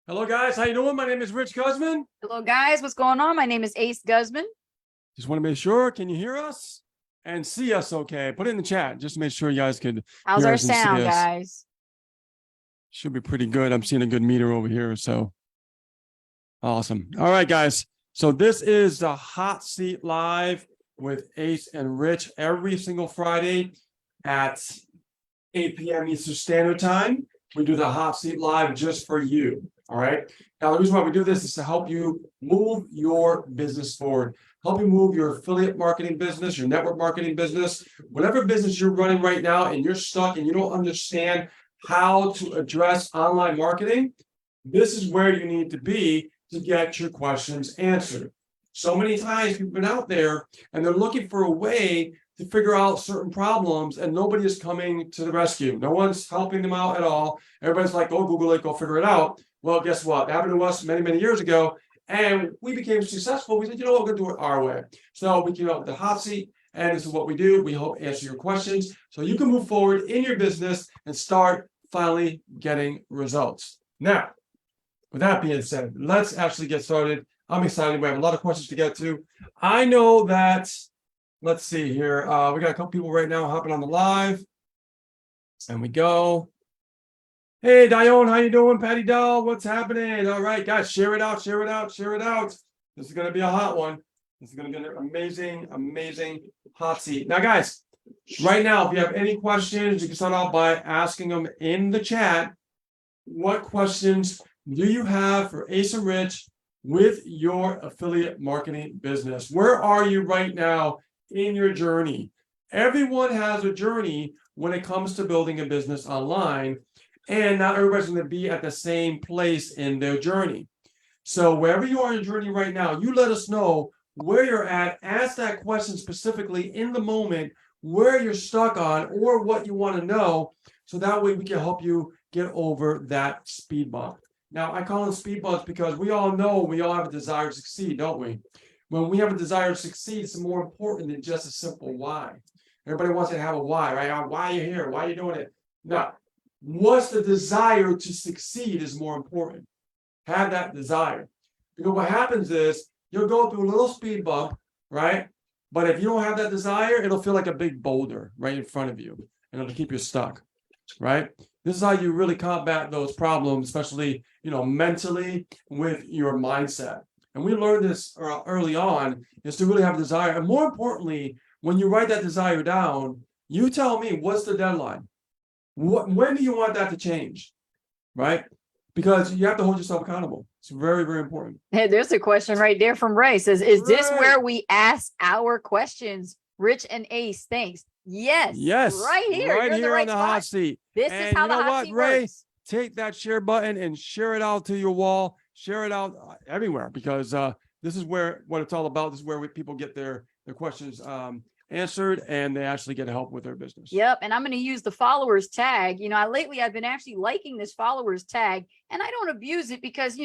Hello, guys. How you doing? My name is Rich Guzman. Hello, guys. What's going on? My name is Ace Guzman. Just want to make sure, can you hear us and see us okay? Put it in the chat just to make sure you guys could How's hear our us and see sound, us. guys? Should be pretty good. I'm seeing a good meter over here. So awesome. All right, guys. So this is the Hot Seat Live with Ace and Rich every single Friday at 8 p.m. Eastern Standard Time. We do the Hot Seat Live just for you. All right. Now, the reason why we do this is to help you move your business forward, help you move your affiliate marketing business, your network marketing business, whatever business you're running right now and you're stuck and you don't understand how to address online marketing. This is where you need to be to get your questions answered. So many times people have been out there and they're looking for a way to figure out certain problems and nobody is coming to the rescue. No one's helping them out at all. Everybody's like, go Google it, go figure it out. Well, guess what? It happened to us many, many years ago, and we became successful. We said, you know what, we're going to do it our way. So we came up with the hot seat, and this is what we do. We hope to answer your questions so you can move forward in your business and start finally getting results. Now, with that being said, let's actually get started. I'm excited. We have a lot of questions to get to. I know that, let's see here. We got a couple people right now hopping on the live. And we go. Hey, Dione, how you doing? Patty Doll, what's happening? All right, guys, share it out, share it out, share it out. This is going to be a hot one. This is going to be an amazing, amazing hot seat. Now, guys, right now, if you have any questions, you can start out by asking them in the chat. What questions do you have for Ace and Rich with your affiliate marketing business? Where are you right now in your journey? Everyone has a journey when it comes to building a business online. And not everybody's going to be at the same place in their journey. So wherever you are in your journey right now, you let us know where you're at. Ask that question specifically in the moment where you're stuck on or what you want to know. So that way we can help you get over that speed bump. Now, I call them speed bumps because we all know we all have a desire to succeed, don't we? When we have a desire to succeed, it's more important than just a simple why. Everybody wants to have a why, right? Why are you here? Why are you doing it? No. What's the desire to succeed is more important. Have that desire. Because what happens is you'll go through a little speed bump, right? But if you don't have that desire, it'll feel like a big boulder right in front of you, and it'll keep you stuck, right? This is how you really combat those problems, especially, mentally with your mindset. And we learned this early on, is to really have a desire. And more importantly, when you write that desire down, you tell me, what's the deadline? When do you want that to change, right? Because you have to hold yourself accountable. It's very, very important. Hey, there's a question right there from Ray. Says, is this where we ask our questions? Rich and Ace, thanks. Yes. Right here. Right here on the hot seat. This is how the hot seat works. Take that share button and share it out to your wall. Share it out everywhere because this is what it's all about. This is where people get their questions answered and they actually get help with their business. Yep. And I'm going to use the followers tag. Lately I've been actually liking this followers tag and I don't abuse it because,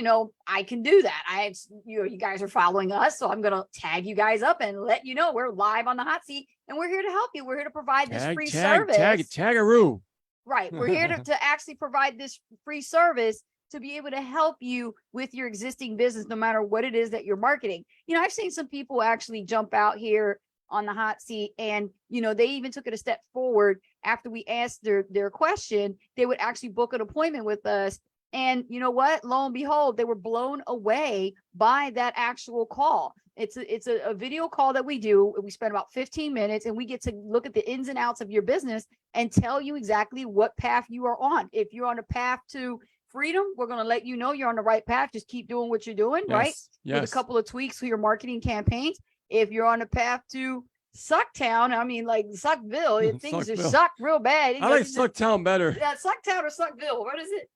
I can do that. You guys are following us. So I'm going to tag you guys up and let you know we're live on the hot seat and we're here to help you. We're here to provide this free service. Tagaroo. Right. We're here to actually provide this free service to be able to help you with your existing business, no matter what it is that you're marketing. I've seen some people actually jump out here on the hot seat and they even took it a step forward. After we asked their question, they would actually book an appointment with us, and you know what, lo and behold, they were blown away by that actual call. It's a video call that we do. We spend about 15 minutes and we get to look at the ins and outs of your business and tell you exactly what path you are on. If you're on a path to freedom, we're going to let you know you're on the right path. Just keep doing what you're doing, right? Yes. With a couple of tweaks to your marketing campaigns. If you're on a path to Sucktown, like Suckville, things are suck real bad. I like Sucktown better. Yeah, Sucktown or Suckville. What is it?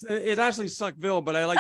It's actually Suckville, but I like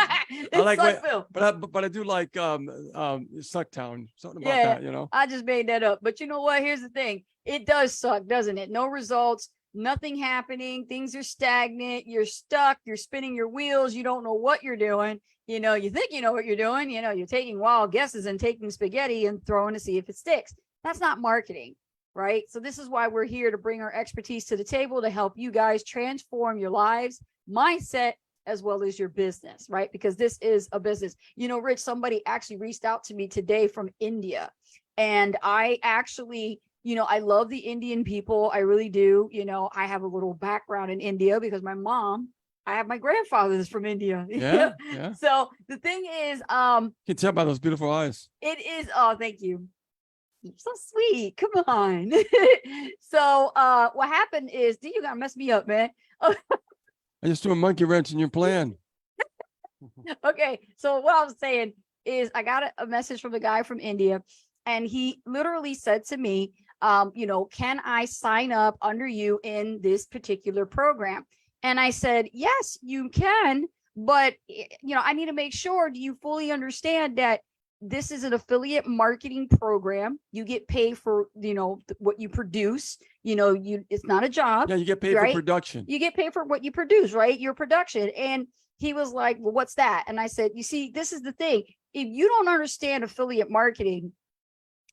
Suckville. But I do like Sucktown. Something about that, I just made that up. But you know what? Here's the thing. It does suck, doesn't it? No results, nothing happening. Things are stagnant. You're stuck. You're spinning your wheels. You don't know what you're doing. You think you know what you're doing. You're taking wild guesses and taking spaghetti and throwing to see if it sticks. That's not marketing, right? So this is why we're here to bring our expertise to the table to help you guys transform your lives, mindset, as well as your business, right? Because this is a business. You know, Rich, somebody actually reached out to me today from India. And I actually, you know, I love the Indian people. I really do. You know, I have a little background in India because I have my grandfather is from India. Yeah, yeah. So the thing is, You can tell by those beautiful eyes. it is, oh, thank you. You're so sweet. Come on. So what happened is, you gotta mess me up, man. I just threw a monkey wrench in your plan. Okay, so what I was saying is I got a message from the guy from India, and he literally said to me, you know, can I sign up under you in this particular program? And I said, yes, you can, but you know, I need to make sure, do you fully understand that this is an affiliate marketing program? You get paid for, you know, what you produce. You know, it's not a job. Yeah, you get paid right? for production. You get paid for what you produce, right? Your production. And he was like, well, what's that? And I said, you see, this is the thing. If you don't understand affiliate marketing,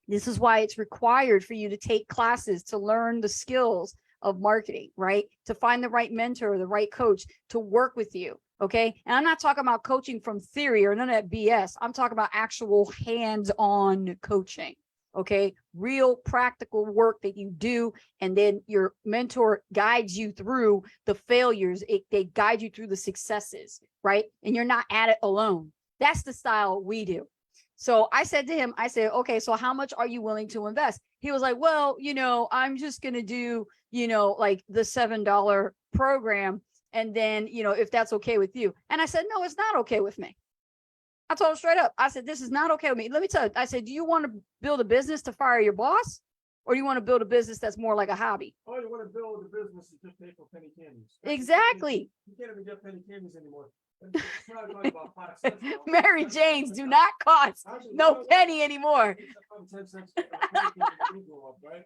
this is why it's required for you to take classes to learn the skills of marketing, right? To find the right mentor, the right coach to work with you. Okay. And I'm not talking about coaching from theory or none of that BS. I'm talking about actual hands-on coaching. Okay. Real practical work that you do. And then your mentor guides you through the failures. They guide you through the successes, right? And you're not at it alone. That's the style we do. So I said to him, I said, okay, so how much are you willing to invest? He was like, well, you know, I'm just going to do, you know, like the $7 program. And then, you know, if that's okay with you. And I said, no, it's not okay with me. I told him straight up. I said, this is not okay with me. Let me tell you, I said, do you want to build a business to fire your boss? Or do you want to build a business that's more like a hobby? Oh, you want to build a business to just pay for penny candies. Exactly. You can't even get penny candies anymore. About 5 cents now. Mary Janes do not cost no penny anymore. 10 cents.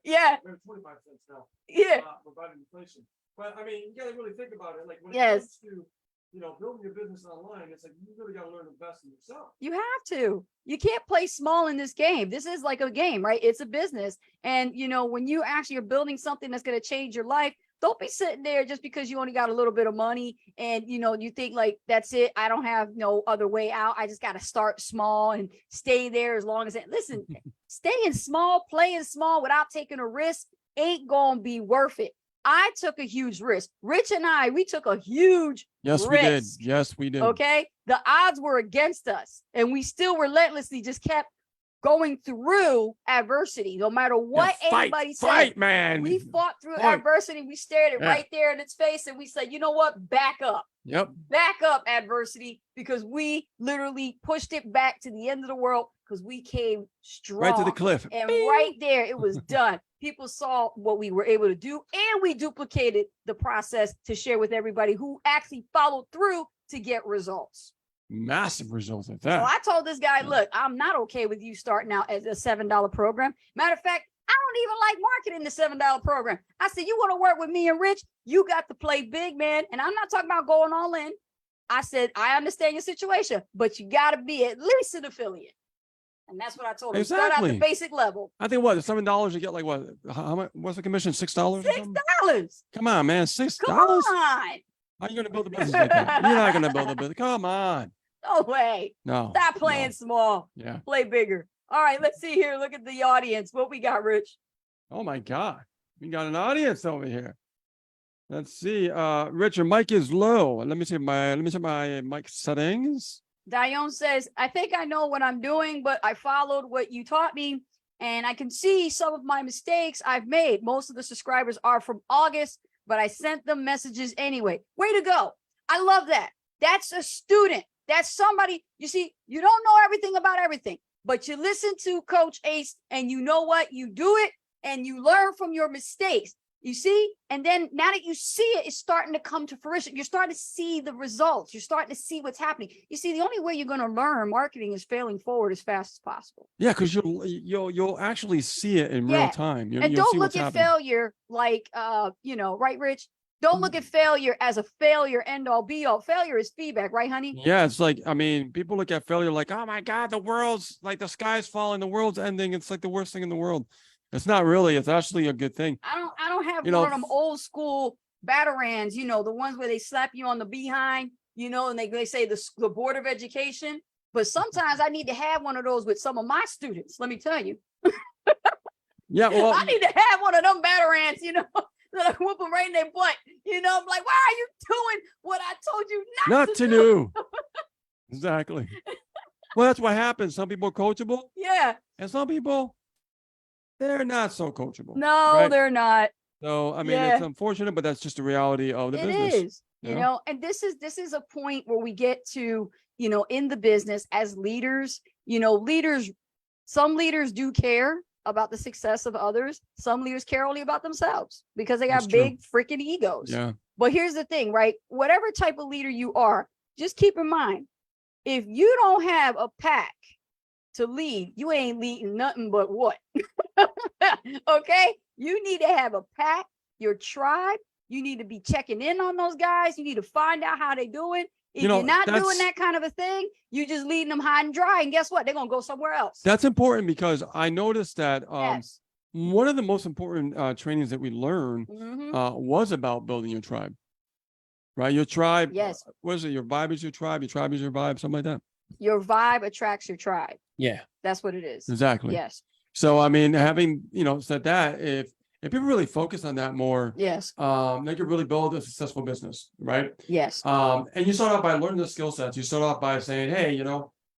Yeah. 25 cents now. Yeah. Provided inflation. But I mean, you got to really think about it. Like when it Yes. comes to, you know, building your business online, it's like you really got to learn to invest in yourself. You have to. You can't play small in this game. This is like a game, right? It's a business. And, you know, when you actually are building something that's going to change your life, don't be sitting there just because you only got a little bit of money and, you know, you think like, that's it. I don't have no other way out. I just got to start small and stay there as long as it. Listen, staying small, playing small without taking a risk ain't going to be worth it. I took a huge risk. Rich and we took a huge risk. We did. Yes, we did. Okay. The odds were against us and we still relentlessly just kept going through adversity, no matter what anybody said. Man. We fought through adversity. We stared it right there in its face and we said, you know what? Back up. Yep. Back up, adversity, because we literally pushed it back to the end of the world because we came strong. Right to the cliff. And right there, it was done. People saw what we were able to do and we duplicated the process to share with everybody who actually followed through to get results. Massive results at that. So I told this guy, look, I'm not okay with you starting out as a $7 program. Matter of fact, I don't even like marketing the $7 program. I said, you want to work with me and Rich? You got to play big, man. And I'm not talking about going all in. I said, I understand your situation, but you got to be at least an affiliate. And that's what I told him. Exactly. Start out the basic level. I think what, $7 you get like what? How much? What's the commission? $6? $6. Come on, man. $6. Come on. How are you going to build a business like that? You're not going to build a business. Come on. No way. No. Stop playing small. Yeah. Play bigger. All right, let's see here. Look at the audience. What we got, Rich? Oh my God. We got an audience over here. Let's see. Rich, your mic is low. Let me see my mic settings. Dione says, I think I know what I'm doing, but I followed what you taught me and I can see some of my mistakes I've made. Most of the subscribers are from August, but I sent them messages anyway. Way to go. I love that. That's a student. That's somebody, you see, you don't know everything about everything, but you listen to Coach Ace and you know what, you do it and you learn from your mistakes. You see, and then now that you see it, it's starting to come to fruition. You're starting to see the results. You're starting to see what's happening. You see, the only way you're going to learn marketing is failing forward as fast as possible. Yeah, because you'll actually see it in real time. And don't look at failure like, you know, right, Rich? Don't look at failure as a failure, end all be all. Failure is feedback, right, honey? Yeah, it's like, I mean, people look at failure like, oh my God, the world's like the sky's falling, the world's ending. It's like the worst thing in the world. It's not really. It's actually a good thing. I don't have one of them old school Batarans, you know, the ones where they slap you on the behind. and they say the Board of Education, but sometimes I need to have one of those with some of my students. Let me tell you. Yeah, well, I need to have one of them Batarans, that I whoop them right in their butt. I'm like, why are you doing what I told you not to do? Exactly. Well, that's what happens. Some people are coachable. Yeah. And some people, they're not so coachable. No, right? they're not. So, I mean, it's unfortunate, but that's just the reality of the business. It is, and this is a point where we get to, in the business as leaders, some leaders do care about the success of others. Some leaders care only about themselves because they got big freaking egos. Yeah. But here's the thing, right? Whatever type of leader you are, just keep in mind, if you don't have a pack to lead, you ain't leading nothing but what? Okay? You need to have a pack, your tribe. You need to be checking in on those guys. You need to find out how they doing. If you're not doing that kind of a thing, you just leading them high and dry. And guess what? They're going to go somewhere else. That's important because I noticed that Yes. one of the most important trainings that we learned was about building your tribe. Right? Your tribe. Yes. What is it? Your vibe is your tribe. Your tribe is your vibe. Something like that. Your vibe attracts your tribe. Yeah. That's what it is. Exactly. Yes. So, I mean, having, said that, if people really focus on that more, Yes. they could really build a successful business, right? Yes. And you start off by learning the skill sets. You start off by saying, hey,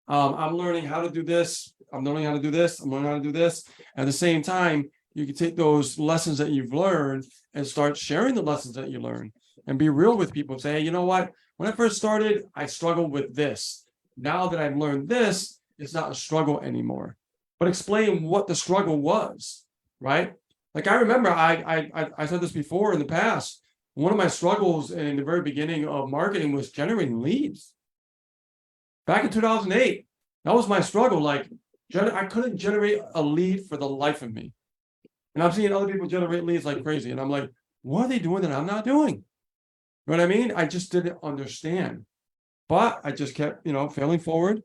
I'm learning how to do this. I'm learning how to do this. I'm learning how to do this. At the same time, you can take those lessons that you've learned and start sharing the lessons that you learned and be real with people. Say, hey, you know what? When I first started, I struggled with this. Now that I've learned this, it's not a struggle anymore. But explain what the struggle was, right? Like I remember, I said this before in the past. One of my struggles in the very beginning of marketing was generating leads. Back in 2008, that was my struggle. Like I couldn't generate a lead for the life of me. And I'm seeing other people generate leads like crazy. And I'm like, what are they doing that I'm not doing? You know what I mean? I just didn't understand. But I just kept, failing forward,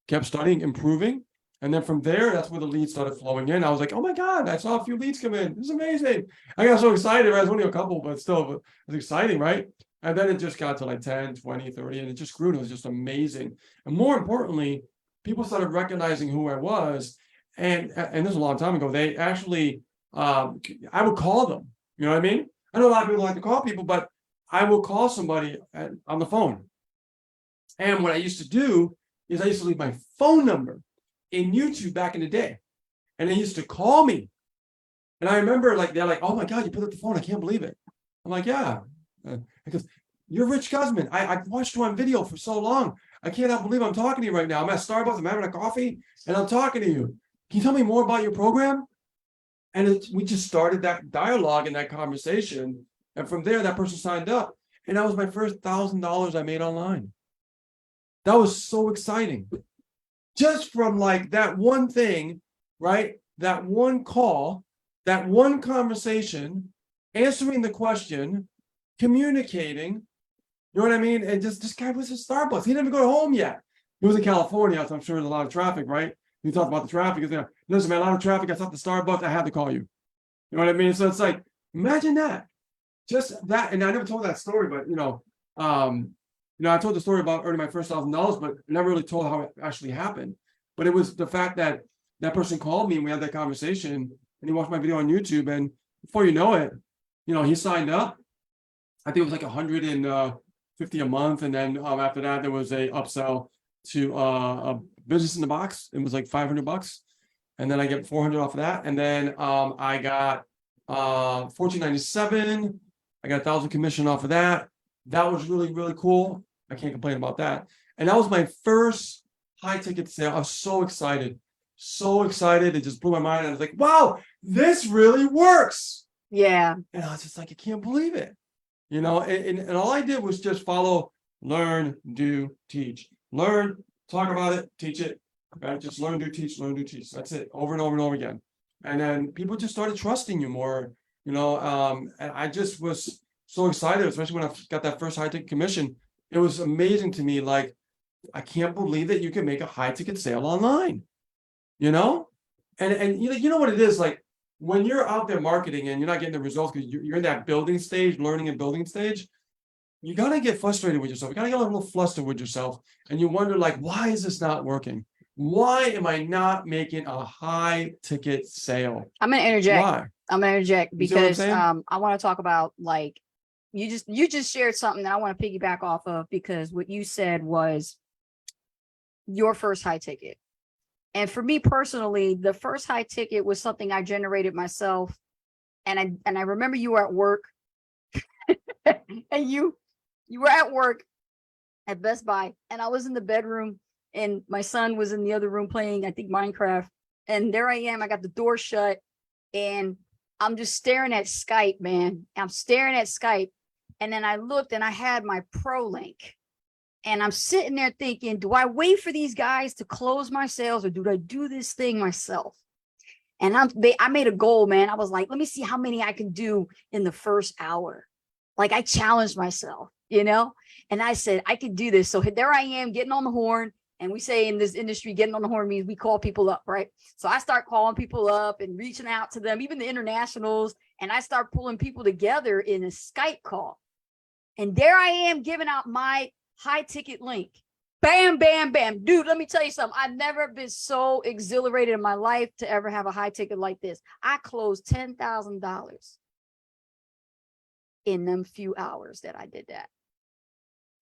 kept studying, improving. And then from there, that's where the leads started flowing in. I was like, oh my God, I saw a few leads come in. This is amazing. I got so excited. I was only a couple, but still, it was exciting, right? And then it just got to like 10, 20, 30, and it just grew. And it was just amazing. And more importantly, people started recognizing who I was. And this is a long time ago. They actually, I would call them. You know what I mean? I know a lot of people like to call people, but I will call somebody on the phone. And what I used to do is I used to leave my phone number in YouTube back in the day. And they used to call me. And I remember they're like, oh my God, you put up the phone. I can't believe it. I'm like, yeah. Because you're Rich Guzman. I watched you on video for so long. I cannot believe I'm talking to you right now. I'm at Starbucks. I'm having a coffee and I'm talking to you. Can you tell me more about your program? And we just started that dialogue and that conversation. And from there, that person signed up. And that was my first $1,000 I made online. That was so exciting. Just from that one thing, right? That one call, that one conversation, answering the question, communicating, you know what I mean? And this guy was at Starbucks. He didn't even go home yet. He was in California, so I'm sure there's a lot of traffic, right? We talked about the traffic. Listen, man, a lot of traffic. I stopped at Starbucks. I had to call you. You know what I mean? So it's like, imagine that. Just that. And I never told that story, but I told the story about earning my first $1,000, but never really told how it actually happened. But it was the fact that that person called me and we had that conversation and he watched my video on YouTube. And before you know it, he signed up. I think it was like $150 a month. And then after that, there was a upsell to a business in the box. It was like $500. And then I get 400 off of that. And then I got $14.97. I got 1,000 commission off of that. That was really, really cool. I can't complain about that. And that was my first high ticket sale. I was so excited. So excited. It just blew my mind. I was like, wow, this really works. Yeah. And I was just like, I can't believe it. And all I did was just follow, learn, do, teach. Learn, talk about it, teach it. Right? Just learn, do, teach, learn, do, teach. That's it. Over and over and over again. And then people just started trusting you more, and I just was so excited, especially when I got that first high ticket commission. It was amazing to me. Like, I can't believe that you can make a high ticket sale online, and you know what it is like when you're out there marketing and you're not getting the results because you're in that building stage, learning and building stage. you got to get frustrated with yourself. You got to get a little flustered with yourself. And you wonder, like, why is this not working? Why am I not making a high ticket sale? I'm gonna interject. Why? I'm gonna interject You see what I'm because saying? I want to talk about, like, you just shared something that I want to piggyback off of, because what you said was your first high ticket. And for me personally, the first high ticket was something I generated myself. And I remember you were at work and you were at work at Best Buy, and I was in the bedroom and my son was in the other room playing, I think, Minecraft. And there I am, I got the door shut and I'm just staring at Skype, man. I'm staring at Skype. And then I looked and I had my Pro Link. And I'm sitting there thinking, do I wait for these guys to close my sales, or do I do this thing myself? And I made a goal, man. I was like, let me see how many I can do in the first hour. Like, I challenged myself, and I said, I could do this. So there I am, getting on the horn. And we say in this industry, getting on the horn means we call people up, right? So I start calling people up and reaching out to them, even the internationals. And I start pulling people together in a Skype call. And there I am giving out my high ticket link. Bam, bam, bam. Dude, let me tell you something. I've never been so exhilarated in my life to ever have a high ticket like this. I closed $10,000 in them few hours that I did that.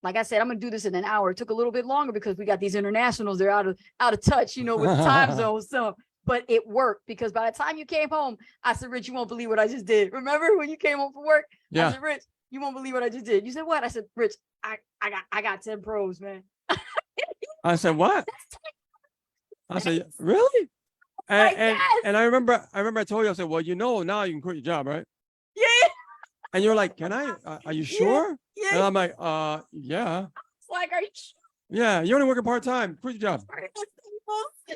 Like I said, I'm going to do this in an hour. It took a little bit longer because we got these internationals. They're out of touch, with the time zones. So, but it worked, because by the time you came home, I said, Rich, you won't believe what I just did. Remember when you came home from work? Yeah. I said, Rich, you won't believe what I just did. You said, what? I said, Rich, I got 10 pros, man. I said, what? I said, really? And I remember I told you, I said, well, now you can quit your job, right? Yeah. And you're like, can I? Are you sure? Yeah. And I'm like, yeah. It's like, are you sure? Yeah, you're only working part-time. Quit your job.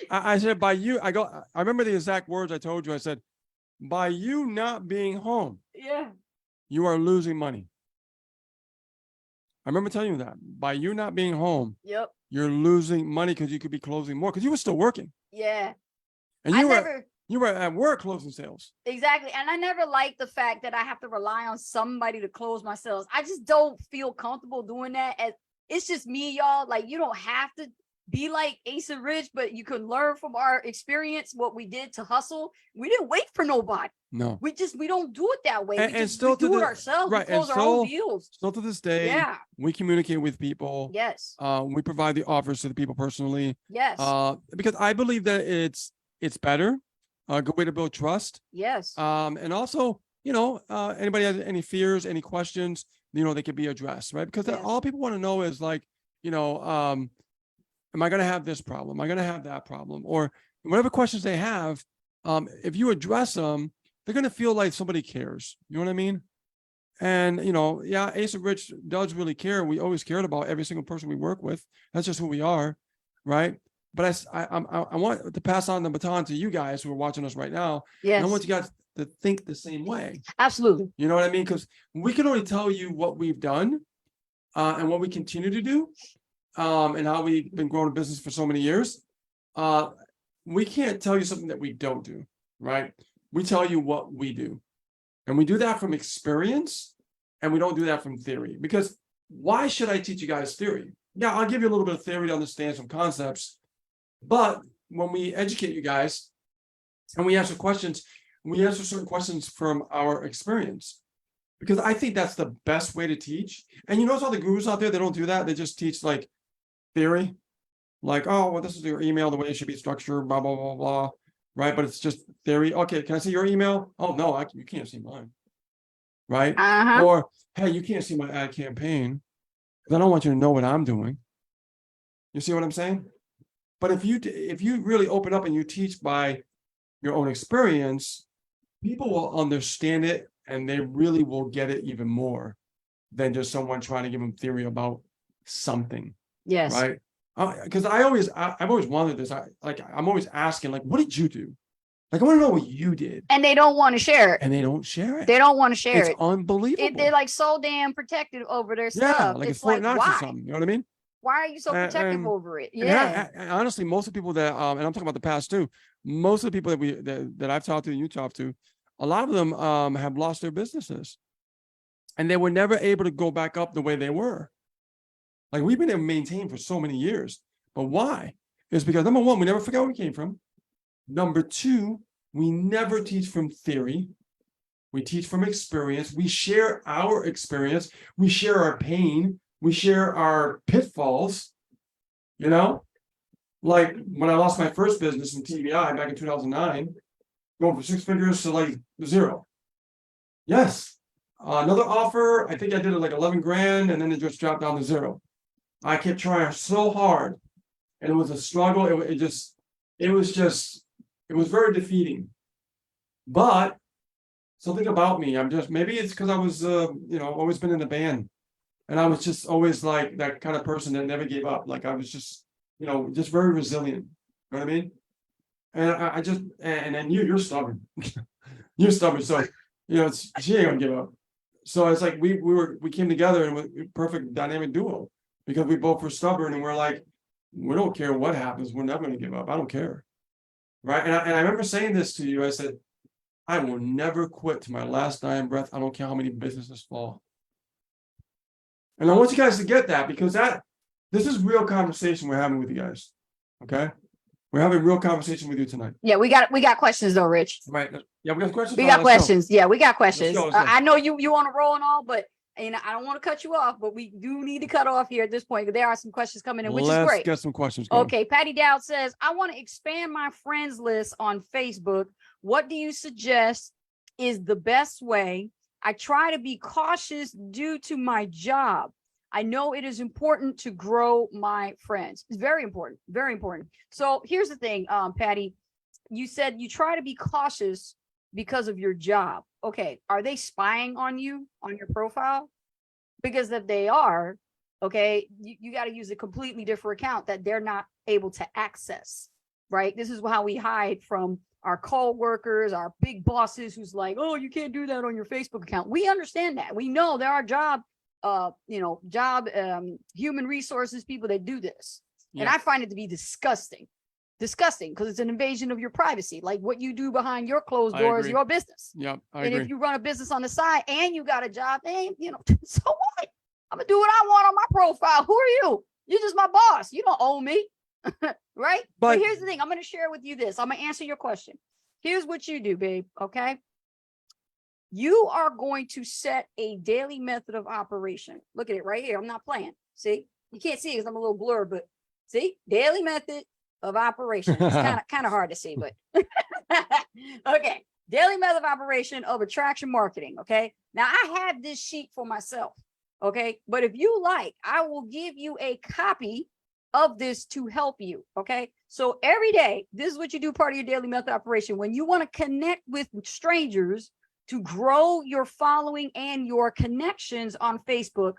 I said, I remember the exact words I told you. I said, by you not being home, Yeah. you are losing money. I remember telling you that. By you not being home, Yep. you're losing money, because you could be closing more, because you were still working. Yeah. And you were at work closing sales. Exactly. And I never liked the fact that I have to rely on somebody to close my sales. I just don't feel comfortable doing that. It's just me, y'all. Like, you don't have to be like Ace and Rich, but you can learn from our experience what we did to hustle. We didn't wait for nobody. No. We don't do it that way. And we still do it ourselves. Right. We close our own deals. Still to this day, Yeah. we communicate with people. Yes. We provide the offers to the people personally. Yes. Because I believe that it's better. A good way to build trust. Yes. And also, anybody has any fears, any questions, they could be addressed, right? Because all people want to know is, like, am I going to have this problem? Am I going to have that problem? Or whatever questions they have, if you address them, they're going to feel like somebody cares. You know what I mean? And, yeah, Ace and Rich does really care. We always cared about every single person we work with. That's just who we are, right? But I want to pass on the baton to you guys who are watching us right now. Yes. And I want you guys to think the same way. Absolutely. You know what I mean? Because we can only tell you what we've done and what we continue to do, and how we've been growing a business for so many years. We can't tell you something that we don't do, right? We tell you what we do. And we do that from experience, and we don't do that from theory. Because why should I teach you guys theory? Yeah, I'll give you a little bit of theory to understand some concepts. But when we educate you guys and we answer questions, we answer certain questions from our experience, because I think that's the best way to teach. And you notice all the gurus out there, they don't do that. They just teach like theory, like, oh, well, this is your email, the way it should be structured, blah, blah, blah, blah. Right. But it's just theory. Okay. Can I see your email? Oh, no, you can't see mine. Right. Uh-huh. Or, hey, you can't see my ad campaign because I don't want you to know what I'm doing. You see what I'm saying? But if you really open up and you teach by your own experience, people will understand it, and they really will get it even more than just someone trying to give them theory about something. Yes. Right. Because I've always wanted this. I'm always asking, like, what did you do? Like, I want to know what you did. And they don't want to share it. And they don't share it. They don't want to share it. It's unbelievable. They're like so damn protective over their Yeah, stuff. like it's Fort Knox or something. You know what I mean? Why are you so protective over it? Yeah. And honestly, most of the people that, and I'm talking about the past too, most of the people that I've talked to and you talked to, a lot of them have lost their businesses. and they were never able to go back up the way they were. Like we've been able to maintain for so many years. But why? It's because number one, we never forget where we came from. Number two, we never teach from theory. We teach from experience. We share our experience. We share our pain. We share our pitfalls. You know, like when I lost my first business in TBI back in 2009, going from 6 figures to like 0. Yes. Another offer, I think I did it like 11 grand, and then it just dropped down to 0. I kept trying so hard, and it was a struggle. It was very defeating. But something about me, maybe it's because I was, always been in the band, and I was just always like that kind of person that never gave up. Like I was just, just very resilient. You know what I mean? And and then you're stubborn. You're stubborn. So, she ain't gonna give up. So it's like we came together and we're a perfect dynamic duo because we both were stubborn and we're like, we don't care what happens. We're never gonna give up. I don't care. Right. And I remember saying this to you. I said, I will never quit to my last dying breath. I don't care how many businesses fall. And I want you guys to get that because this is real conversation we're having with you guys. Okay. We're having real conversation with you tonight. Yeah, we got questions though, Rich. Right. Yeah, we got questions. We got questions. Yeah, we got questions. Let's go. I know you want to roll and all, but I don't want to cut you off, but we do need to cut off here at this point because there are some questions coming in, which is great. Let's get some questions going. Okay, Patty Dowd says, I want to expand my friends list on Facebook. What do you suggest is the best way? I try to be cautious due to my job. I know it is important to grow my friends. It's very important, very important. So here's the thing, Patty, you said you try to be cautious because of your job. Okay, are they spying on you on your profile? Because if they are, okay, you got to use a completely different account that they're not able to access, right? This is how we hide from our co-workers, our big bosses who's like, oh, you can't do that on your Facebook account. We understand that. We know there are human resources people that do this. Yeah. And I find it to be disgusting because it's an invasion of your privacy. Like what you do behind your closed doors is your business. Yeah, I agree. And if you run a business on the side and you got a job, so what? I'm gonna do what I want on my profile. Who are you? You're just my boss. You don't owe me. Right? But here's the thing. I'm going to share with you this. I'm going to answer your question. Here's what you do, babe. Okay. You are going to set a daily method of operation. Look at it right here. I'm not playing. See, you can't see it because I'm a little blurred, but see, daily method of operation. It's kind of hard to see, but okay. Daily method of operation of attraction marketing. Okay. Now I have this sheet for myself. Okay. But if you like, I will give you a copy of this to help you. Okay. So every day, this is what you do part of your daily method operation. When you want to connect with strangers to grow your following and your connections on Facebook,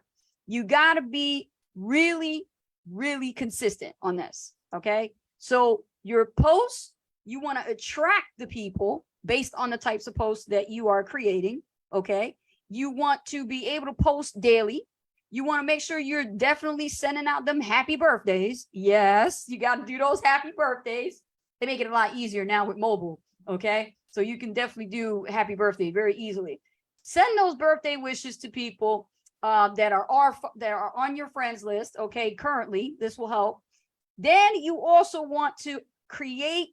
you got to be really, really consistent on this. Okay. So your posts, you want to attract the people based on the types of posts that you are creating. Okay. You want to be able to post daily. You want to make sure you're definitely sending out them happy birthdays. Yes, you got to do those happy birthdays. They make it a lot easier now with mobile. Okay. So you can definitely do happy birthday very easily. Send those birthday wishes to people that are on your friends list. Okay. Currently, this will help. Then you also want to create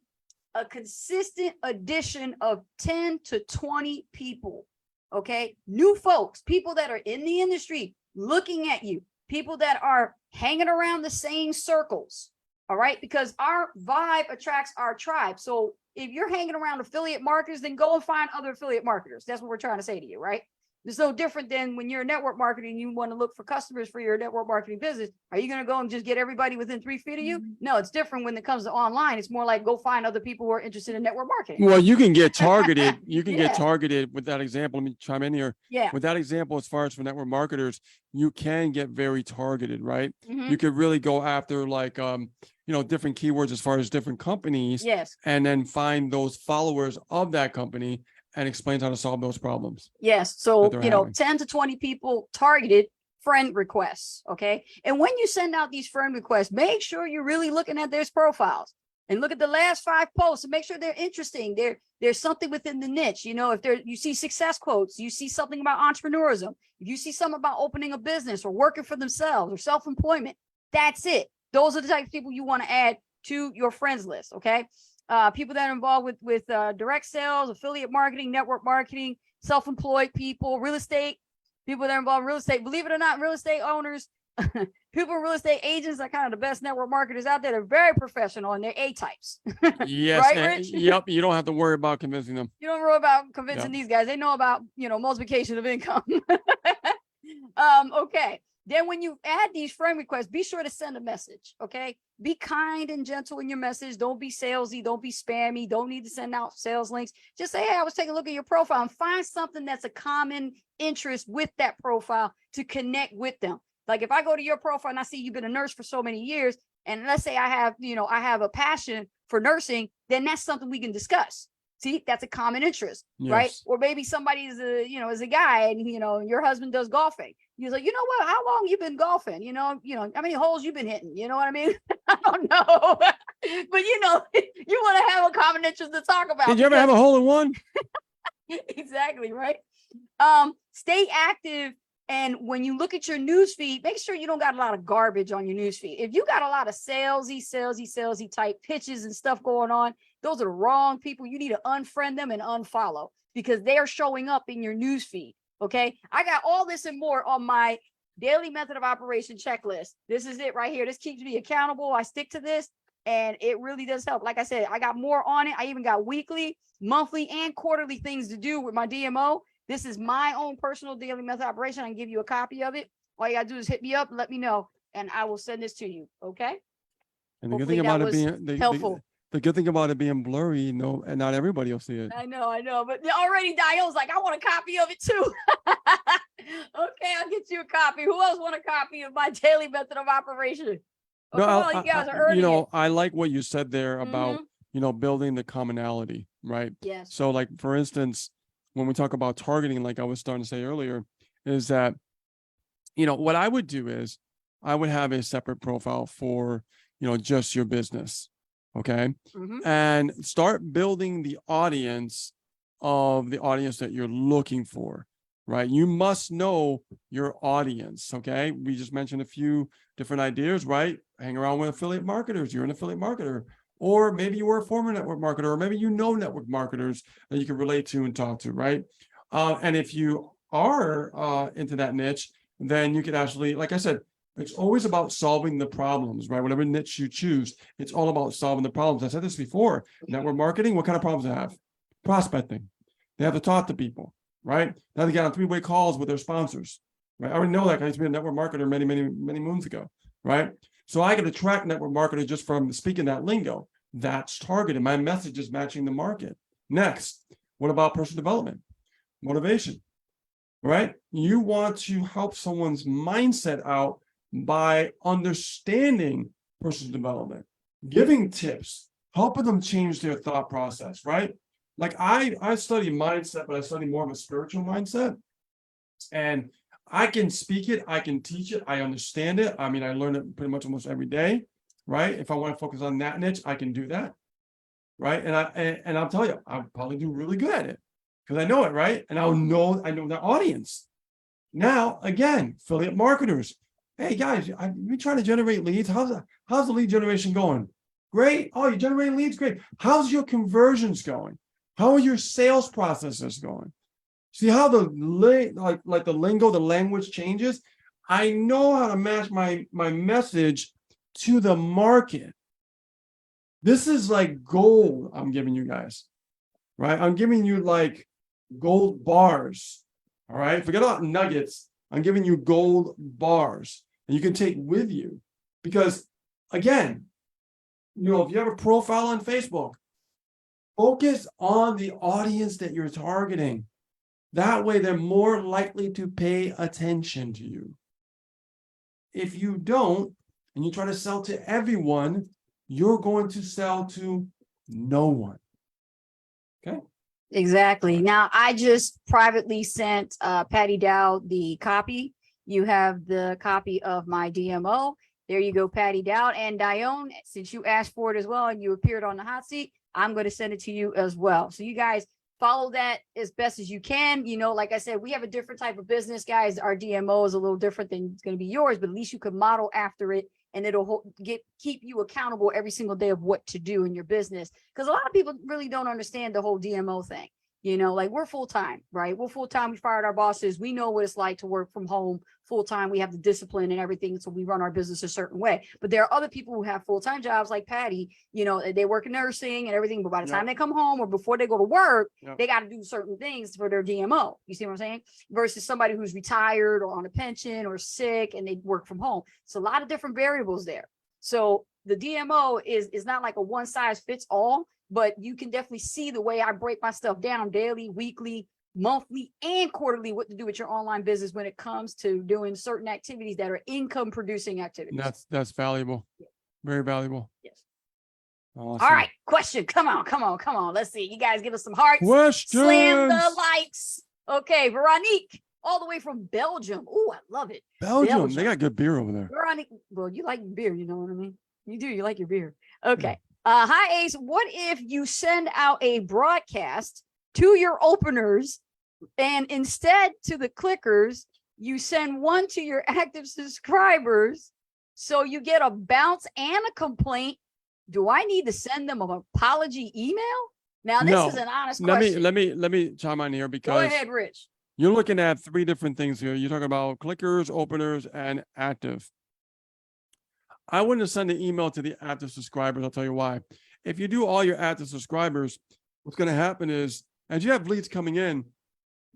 a consistent addition of 10 to 20 people. Okay. New folks, people that are in the industry, looking at you, people that are hanging around the same circles. All right. Because our vibe attracts our tribe. So if you're hanging around affiliate marketers, then go and find other affiliate marketers. That's what we're trying to say to you, right? It's no different than when you're a network marketer and you want to look for customers for your network marketing business. Are you going to go and just get everybody within 3 feet of you? No, it's different when it comes to online. It's more like go find other people who are interested in network marketing. Well, you can get targeted. You can get targeted with that example. Let me chime in here. Yeah. With that example, as far as for network marketers, you can get very targeted, right? Mm-hmm. You could really go after like, different keywords as far as different companies. Yes. And then find those followers of that company and explains how to solve those problems. Yes. So, 10 to 20 people targeted friend requests. Okay. And when you send out these friend requests, make sure you're really looking at their profiles. and look at the last 5 posts and make sure they're interesting. There's something within the niche. If you see success quotes, you see something about entrepreneurism, if you see something about opening a business or working for themselves or self-employment, that's it. Those are the type of people you want to add to your friends list. Okay. People that are involved with direct sales, affiliate marketing, network marketing, self-employed people, real estate, people that are involved in real estate. Believe it or not, real estate owners, people, real estate agents are kind of the best network marketers out there. They're very professional and they're A-types. Yes. Right, Rich? Yep. You don't have to worry about convincing them. You don't worry about convincing these guys. They know about, multiplication of income. Okay. Then when you add these friend requests, be sure to send a message. Okay. Be kind and gentle in your message. Don't be salesy. Don't be spammy. Don't need to send out sales links. Just say, hey, I was taking a look at your profile, and find something that's a common interest with that profile to connect with them. Like if I go to your profile and I see you've been a nurse for so many years, and let's say I have a passion for nursing, then that's something we can discuss. See, that's a common interest, right? Or maybe somebody is a guy, and your husband does golfing. He's like, you know what? How long you been golfing? How many holes you been hitting? You know what I mean? I don't know, but you want to have a common interest to talk about. Did you ever have a hole in one? Exactly, right? Stay active. And when you look at your news feed, make sure you don't got a lot of garbage on your news feed. If you got a lot of salesy type pitches and stuff going on, those are the wrong people. You need to unfriend them and unfollow, because they're showing up in your news feed. Okay. I got all this and more on my daily method of operation checklist. This is it right here. This keeps me accountable. I stick to this, and it really does help. Like I said, I got more on it. I even got weekly, monthly, and quarterly things to do with my DMO. This is my own personal daily method operation. I can give you a copy of it. All you gotta do is hit me up and let me know, and I will send this to you. Okay. And the good thing about it being helpful. The good thing about it being blurry, and not everybody will see it. I know, but already Dion's like, I want a copy of it too. Okay, I'll get you a copy. Who else want a copy of my daily method of operation? Oh, No, come on, you guys are earning it. I like what you said there about, building the commonality, right? Yes. So like, for instance, when we talk about targeting, like I was starting to say earlier, is that, what I would do is I would have a separate profile for, just your business. Okay. And start building the audience that you're looking for, right? You must know your audience. Okay. We just mentioned a few different ideas, right? Hang around with affiliate marketers. You're an affiliate marketer, or maybe you were a former network marketer, or maybe network marketers that you can relate to and talk to, right? And if you are into that niche, then you could actually, like I said, it's always about solving the problems, right? Whatever niche you choose, it's all about solving the problems. I said this before. Network marketing, what kind of problems they have? Prospecting. They have to talk to people, right? Now they get on 3-way calls with their sponsors, right? I already know that. I used to be a network marketer many, many, many moons ago, right? So I can attract network marketers just from speaking that lingo. That's targeted. My message is matching the market. Next, what about personal development? Motivation, right? You want to help someone's mindset out by understanding personal development, giving tips, helping them change their thought process, right? Like I study mindset, but I study more of a spiritual mindset. And I can speak it, I can teach it, I understand it. I mean, I learn it pretty much almost every day, right? If I want to focus on that niche, I can do that, right? And I'll tell you, I'll probably do really good at it because I know it, right? And I know the audience. Now, again, affiliate marketers. Hey guys, we trying to generate leads. How's the lead generation going? Great. Oh, you're generating leads. Great. How's your conversions going? How are your sales processes going? See how the the lingo, the language changes? I know how to match my message to the market. This is like gold I'm giving you guys, right? I'm giving you like gold bars, all right? Forget about nuggets. I'm giving you gold bars and you can take with you because, again, if you have a profile on Facebook, focus on the audience that you're targeting. That way, they're more likely to pay attention to you. If you don't, and you try to sell to everyone, you're going to sell to no one. Okay? Exactly. Now, I just privately sent Patty Dow the copy. You have the copy of my DMO. There you go, Patty Dowd. And Dione, since you asked for it as well and you appeared on the hot seat, I'm going to send it to you as well. So you guys follow that as best as you can. You know, like I said, we have a different type of business, guys. Our DMO is a little different than it's going to be yours, but at least you can model after it, and it'll keep you accountable every single day of what to do in your business. Because a lot of people really don't understand the whole DMO thing. You know, like we're full time, right? We're full time. We fired our bosses. We know what it's like to work from home full time. We have the discipline and everything. So we run our business a certain way. But there are other people who have full time jobs like Patty, you know, they work in nursing and everything. But by the time they come home or before they go to work, they got to do certain things for their DMO. You see what I'm saying? Versus somebody who's retired or on a pension or sick and they work from home. It's a lot of different variables there. So the DMO is not like a one size fits all. But you can definitely see the way I break my stuff down daily, weekly, monthly, and quarterly, what to do with your online business when it comes to doing certain activities that are income producing activities. That's valuable. Yeah. Very valuable. Yes. Awesome. All right. Question. Come on. Let's see. You guys give us some hearts. Questions. Slam the likes. Okay. Veronique, all the way from Belgium. Oh, I love it. Belgium. They got good beer over there. Veronique, well, you like beer. You know what I mean? You do. You like your beer. Okay. Yeah. Hi, Ace. What if you send out a broadcast to your openers and instead to the clickers, you send one to your active subscribers so you get a bounce and a complaint? Do I need to send them an apology email? Now, this is an honest question. Let me chime in here because go ahead, Rich. You're looking at three different things here. You're talking about clickers, openers, and active. I wouldn't send an email to the active subscribers. I'll tell you why. If you do all your active subscribers, what's going to happen is, as you have leads coming in,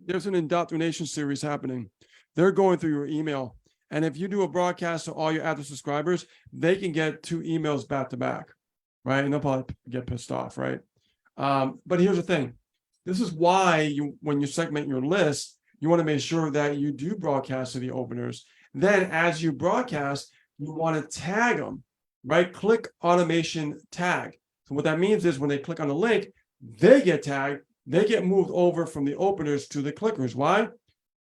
there's an indoctrination series happening. They're going through your email. And if you do a broadcast to all your active subscribers, they can get 2 emails back to back, right? And they'll probably get pissed off, right? But here's the thing. This is why when you segment your list, you want to make sure that you do broadcast to the openers. Then as you broadcast, you want to tag them, right? Click automation tag. So what that means is when they click on the link, they get tagged, they get moved over from the openers to the clickers. Why?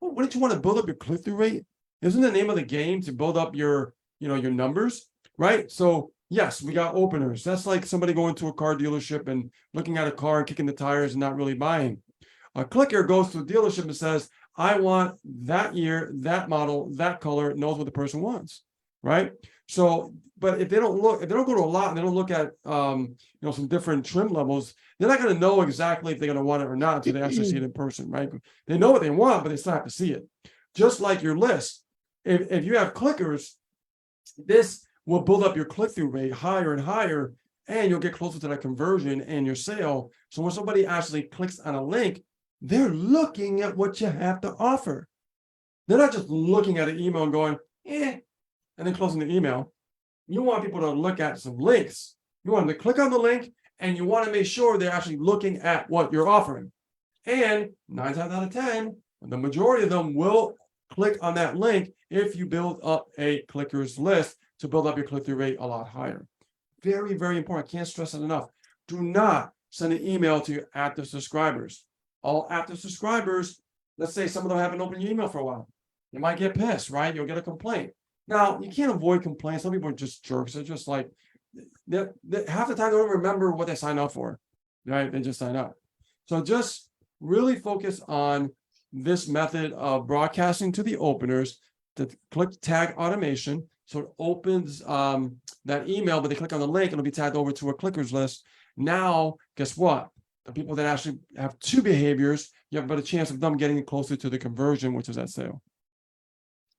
Well, wouldn't you want to build up your click-through rate? Isn't the name of the game to build up your numbers, right? So yes, we got openers. That's like somebody going to a car dealership and looking at a car and kicking the tires and not really buying. A clicker goes to a dealership and says, I want that year, that model, that color, knows what the person wants. Right. So, but if they don't go to a lot and they don't look at, some different trim levels, they're not going to know exactly if they're going to want it or not until they actually see it in person. Right. They know what they want, but they still have to see it. Just like your list. If you have clickers, this will build up your click-through rate higher and higher, and you'll get closer to that conversion and your sale. So when somebody actually clicks on a link, they're looking at what you have to offer. They're not just looking at an email and going, and then closing the email. You want people to look at some links. You want them to click on the link, and you want to make sure they're actually looking at what you're offering. And 9 times out of 10, the majority of them will click on that link if you build up a clickers list to build up your click-through rate a lot higher. Very, very important. I can't stress it enough. Do not send an email to your active subscribers. All active subscribers, let's say some of them haven't opened your email for a while. You might get pissed, right? You'll get a complaint. Now, you can't avoid complaints. Some people are just jerks. They're just like, half the time they don't remember what they signed up for, right? They just sign up. So just really focus on this method of broadcasting to the openers, to click tag automation. So it opens that email, but they click on the link, it'll be tagged over to a clickers list. Now, guess what? The people that actually have 2 behaviors, you have a better chance of them getting closer to the conversion, which is that sale.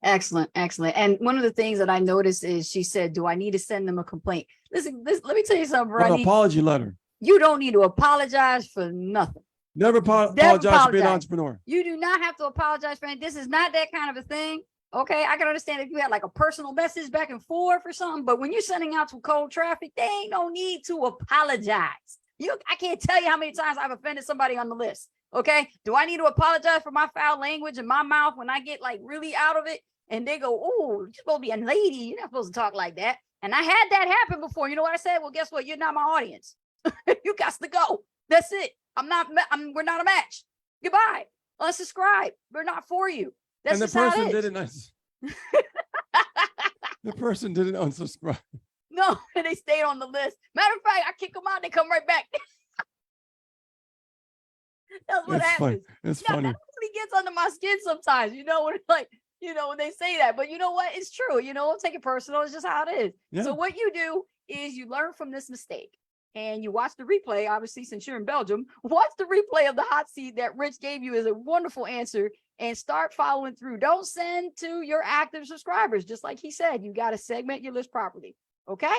Excellent. And one of the things that I noticed is she said, do I need to send them a complaint? Listen, let me tell you something, Ronnie. An apology letter. You don't need to apologize for nothing. Never apologize for being an entrepreneur. You do not have to apologize for anything. This is not that kind of a thing. Okay, I can understand if you had like a personal message back and forth or something, but when you're sending out to cold traffic, there ain't no need to apologize. I can't tell you how many times I've offended somebody on the list. Okay, do I need to apologize for my foul language in my mouth when I get like really out of it? And they go, oh, you're supposed to be a lady. You're not supposed to talk like that. And I had that happen before. You know what I said? Well, guess what? You're not my audience. You got to go. That's it. We're not a match. Goodbye. Unsubscribe. We're not for you. That's and the person did it nice. The person didn't unsubscribe. No, and they stayed on the list. Matter of fact, I kick them out, they come right back. That's what It's happens. funny. It's Yeah, funny. that really gets under my skin sometimes, when it's like, when they say that. But you know what? It's true. Don't take it personal. It's just how it is. Yeah. So what you do is you learn from this mistake and you watch the replay. Obviously, since you're in Belgium, watch the replay of the hot seat that Rich gave you as a wonderful answer and start following through. Don't send to your active subscribers. Just like he said, you got to segment your list properly. Okay.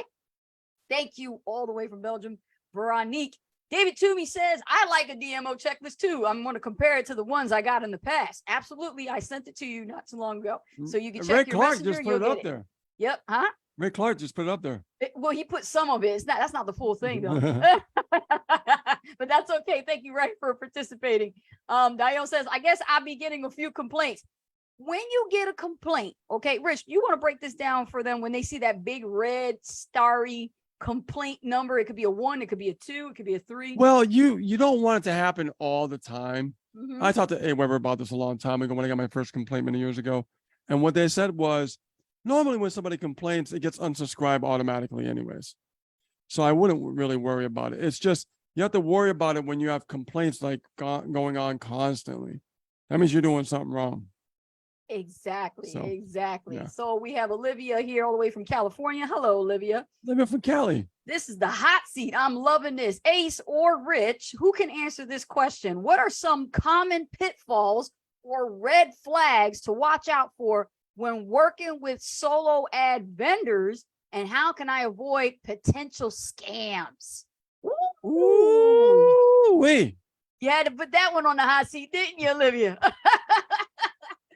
Thank you all the way from Belgium, Veronique. David Toomey says, I like a DMO checklist too. I'm going to compare it to the ones I got in the past. Absolutely. I sent it to you not too long ago. So you can check Ray your Clark messenger. just And put you'll it get up it. there. Yep. Huh? Ray Clark just put it up there. Well, he put some of it. That's not the full thing though. But that's okay. Thank you, Ray, for participating. Diane says, I guess I'll be getting a few complaints. When you get a complaint, okay, Rich, you want to break this down for them when they see that big red starry complaint number. It could be a 1, it could be a 2, it could be a 3. Well, you don't want it to happen all the time. Mhm. I talked to A. Weber about this a long time ago when I got my first complaint many years ago. And what they said was, normally when somebody complains, it gets unsubscribed automatically anyways. So I wouldn't really worry about it. It's just, you have to worry about it when you have complaints like going on constantly. That means you're doing something wrong. Exactly. So, Exactly. yeah. So we have Olivia here all the way from California. Hello, Olivia. Living from Cali. This is the hot seat. I'm loving this. Ace or Rich, who can answer this question? What are some common pitfalls or red flags to watch out for when working with solo ad vendors? And how can I avoid potential scams? Ooh, wait. You had to put that one on the hot seat, didn't you, Olivia?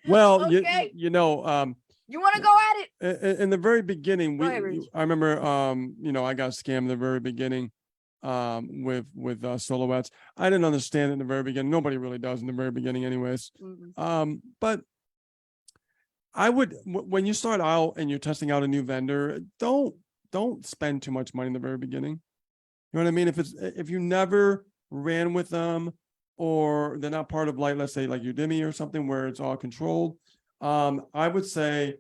Well, Okay. you know, You want to go at it? in the very beginning, Go ahead, Rich. I remember, I got scammed in the very beginning, with solo ads. I didn't understand it in the very beginning. Nobody really does in the very beginning anyways. Mhm. But I would, when you start out and you're testing out a new vendor, don't spend too much money in the very beginning. You know what I mean? If you never ran with them, or they're not part of, like, let's say like Udemy or something where it's all controlled, I would say,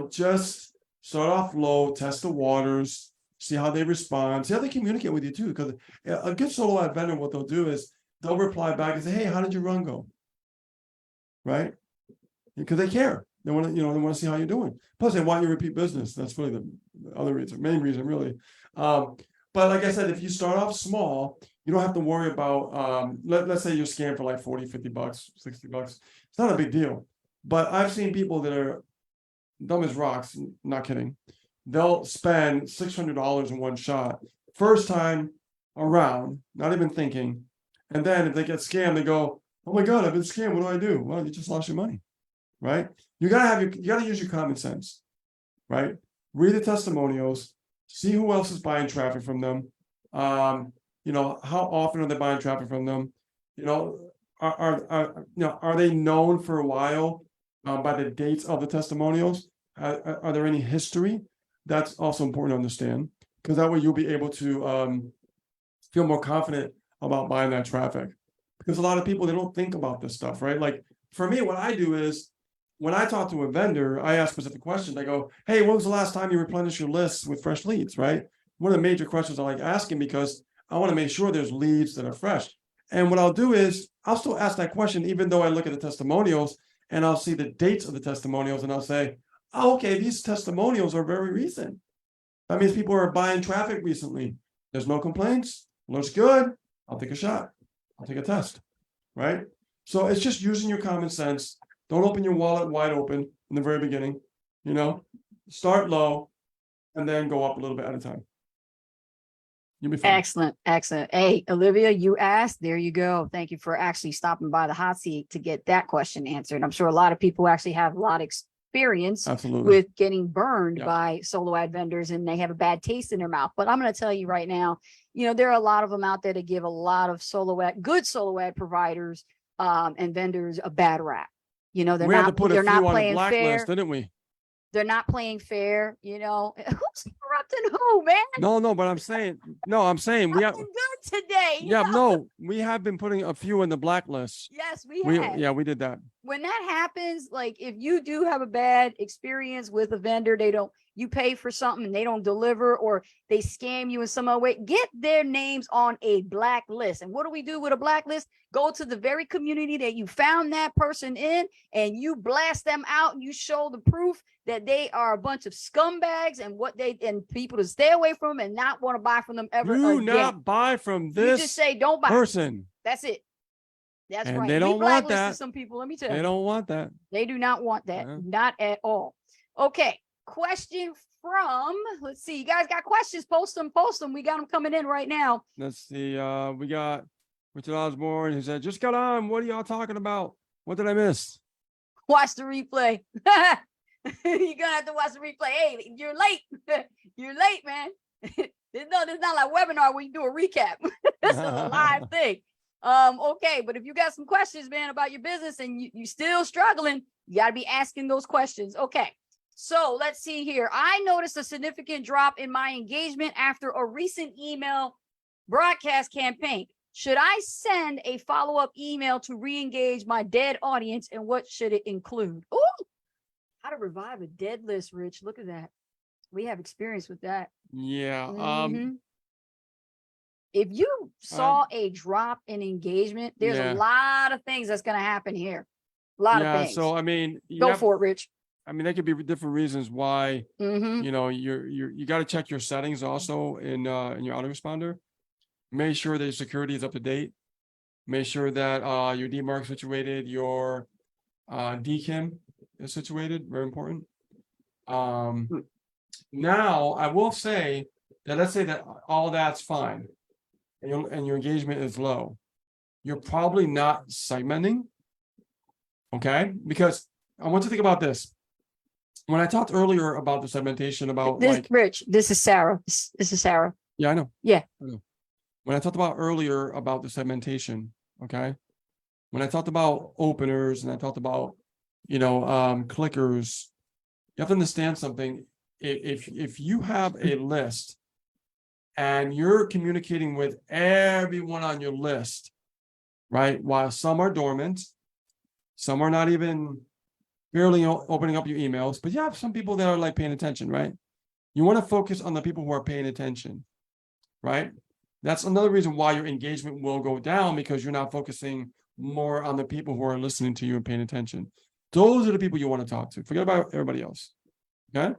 just start off low, test the waters, see how they respond, see how they communicate with you too. Because a good solo ad vendor, what they'll do is they'll reply back and say, hey, how did your run go? Right? Because they care. They want to, they want to see how you're doing. Plus, they want you to repeat business. That's really the other reason, main reason, really. But like I said, if you start off small, you don't have to worry about, let's say you're scammed for like 40, 50 bucks, 60 bucks. It's not a big deal. But I've seen people that are dumb as rocks, not kidding. They'll spend $600 in one shot, first time around, not even thinking. And then if they get scammed, they go, oh my God, I've been scammed. What do I do? Well, you just lost your money, right? You gotta use your common sense, right? Read the testimonials, see who else is buying traffic from them. How often are they buying traffic from them? Are they known for a while by the dates of the testimonials? Are there any history? That's also important to understand, because that way you'll be able to feel more confident about buying that traffic. Because a lot of people, they don't think about this stuff, right? Like for me, what I do is when I talk to a vendor, I ask specific questions. I go, hey, when was the last time you replenished your lists with fresh leads, right? One of the major questions I like asking, because I want to make sure there's leads that are fresh. And what I'll do is I'll still ask that question, even though I look at the testimonials and I'll see the dates of the testimonials and I'll say, oh, okay, these testimonials are very recent. That means people are buying traffic recently. There's no complaints. Looks good. I'll take a shot. I'll take a test, right? So it's just using your common sense. Don't open your wallet wide open in the very beginning, start low and then go up a little bit at a time. You'll be fine. Excellent. Excellent. Hey, Olivia, you asked, there you go. Thank you for actually stopping by the hot seat to get that question answered. I'm sure a lot of people actually have a lot of experience Absolutely. with getting burned Yeah. by solo ad vendors, and they have a bad taste in their mouth. But I'm going to tell you right now, there are a lot of them out there that give a lot of good solo ad providers and vendors a bad rap. We had to put a they're few not on the playing blacklist, fair. didn't we? They're not playing fair. Who's interrupting who, man? No, but I'm saying we have. Nothing good today. Yeah, no, we have been putting a few in the blacklist. Yes, we have. We did that. when that happens, like if you do have a bad experience with a vendor, you pay for something and they don't deliver, or they scam you in some other way, get their names on a blacklist. And what do we do with a blacklist? Go to the very community that you found that person in, and you blast them out, and you show the proof that they are a bunch of scumbags and people to stay away from and not want to buy from them ever Do again. not buy from this You just say don't buy person. That's it. That's And right. they don't want blacklisted that. some people, let me tell They you. don't want that. They do not want that. Yeah. Not at all. Okay. Question from, let's see. You guys got questions? Post them. We got them coming in right now. Let's see. We got Richard Osborne, who said, just got on. What are y'all talking about? What did I miss? Watch the replay. You're gonna have to watch the replay. Hey, you're late. You're late, man. It's not like webinar where you do a recap. This is a live thing. Okay, but if you got some questions, man, about your business and you still struggling, you got to be asking those questions. Okay, so let's see here. I noticed a significant drop in my engagement after a recent email broadcast campaign. Should I send a follow-up email to re-engage my dead audience, and what should it include? Ooh, how to revive a dead list, Rich. Look at that. We have experience with that. Yeah. Mhm. If you saw a drop in engagement, there's a lot of things that's going to happen here. A lot of things. So I mean, Go for it, Rich. I mean, there could be different reasons why. Mhm. You know, you got to check your settings also in your autoresponder. Make sure that your security is up to date. Make sure that your DMARC is situated, your DKIM is situated. Very important. Now I will say that let's say that all that's fine, and your engagement is low. You're probably not segmenting. Okay, because I want you to think about this. When I talked earlier about the segmentation, about This, Rich, this is Sarah. This is Sarah. Yeah, I know. Yeah. I know. When I talked about earlier about the segmentation, okay, when I talked about openers and I talked about, clickers, you have to understand something. If you have a list and you're communicating with everyone on your list, right, while some are dormant, some are not even barely opening up your emails, but you have some people that are like paying attention, right? You want to focus on the people who are paying attention, right? That's another reason why your engagement will go down, because you're not focusing more on the people who are listening to you and paying attention. Those are the people you want to talk to. Forget about everybody else. Okay.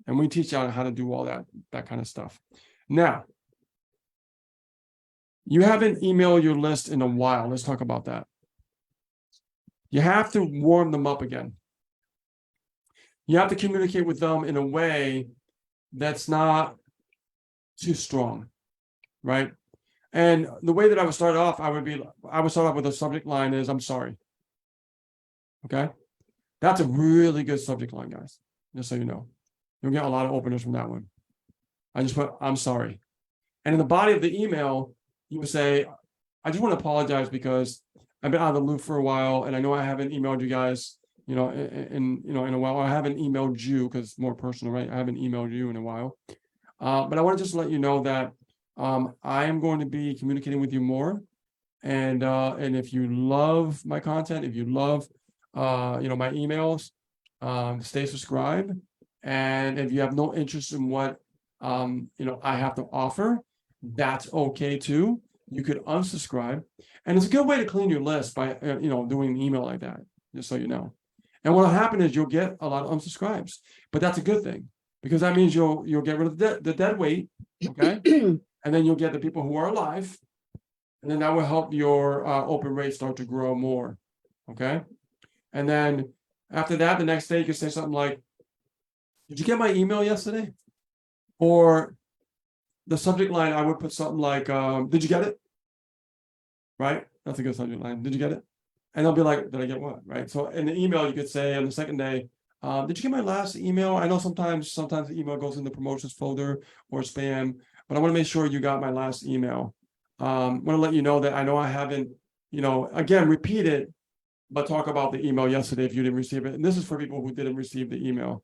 And we teach you how to do all that kind of stuff. Now, you haven't emailed your list in a while. Let's talk about that. You have to warm them up again. You have to communicate with them in a way that's not too strong, right? And the way that I would start off, I would start off with a subject line is, I'm sorry. Okay. That's a really good subject line, guys. Just so you know. You'll get a lot of openers from that one. I just put, I'm sorry. And in the body of the email, you would say, I just want to apologize because I've been out of the loop for a while, and I know I haven't emailed you guys, in a while. I haven't emailed you because it's more personal, right? I haven't emailed you in a while. But I want to just let you know that I am going to be communicating with you more. And if you love my content, if you love my emails, stay subscribed. And if you have no interest in what I have to offer, that's okay too. You could unsubscribe. And it's a good way to clean your list by doing an email like that, just so you know. And what'll happen is you'll get a lot of unsubscribes, but that's a good thing, because that means you'll get rid of the dead weight, okay? And then you'll get the people who are alive, and then that will help your open rate start to grow more, okay? And then after that, the next day you can say something like, did you get my email yesterday? Or the subject line, I would put something like, did you get it? Right? That's a good subject line. Did you get it? And they'll be like, did I get what? Right? So in the email, you could say on the second day, did you get my last email? I know sometimes the email goes in the promotions folder or spam, but I want to make sure you got my last email. I want to let you know that I know I haven't, again, repeat it, but talk about the email yesterday if you didn't receive it. And this is for people who didn't receive the email.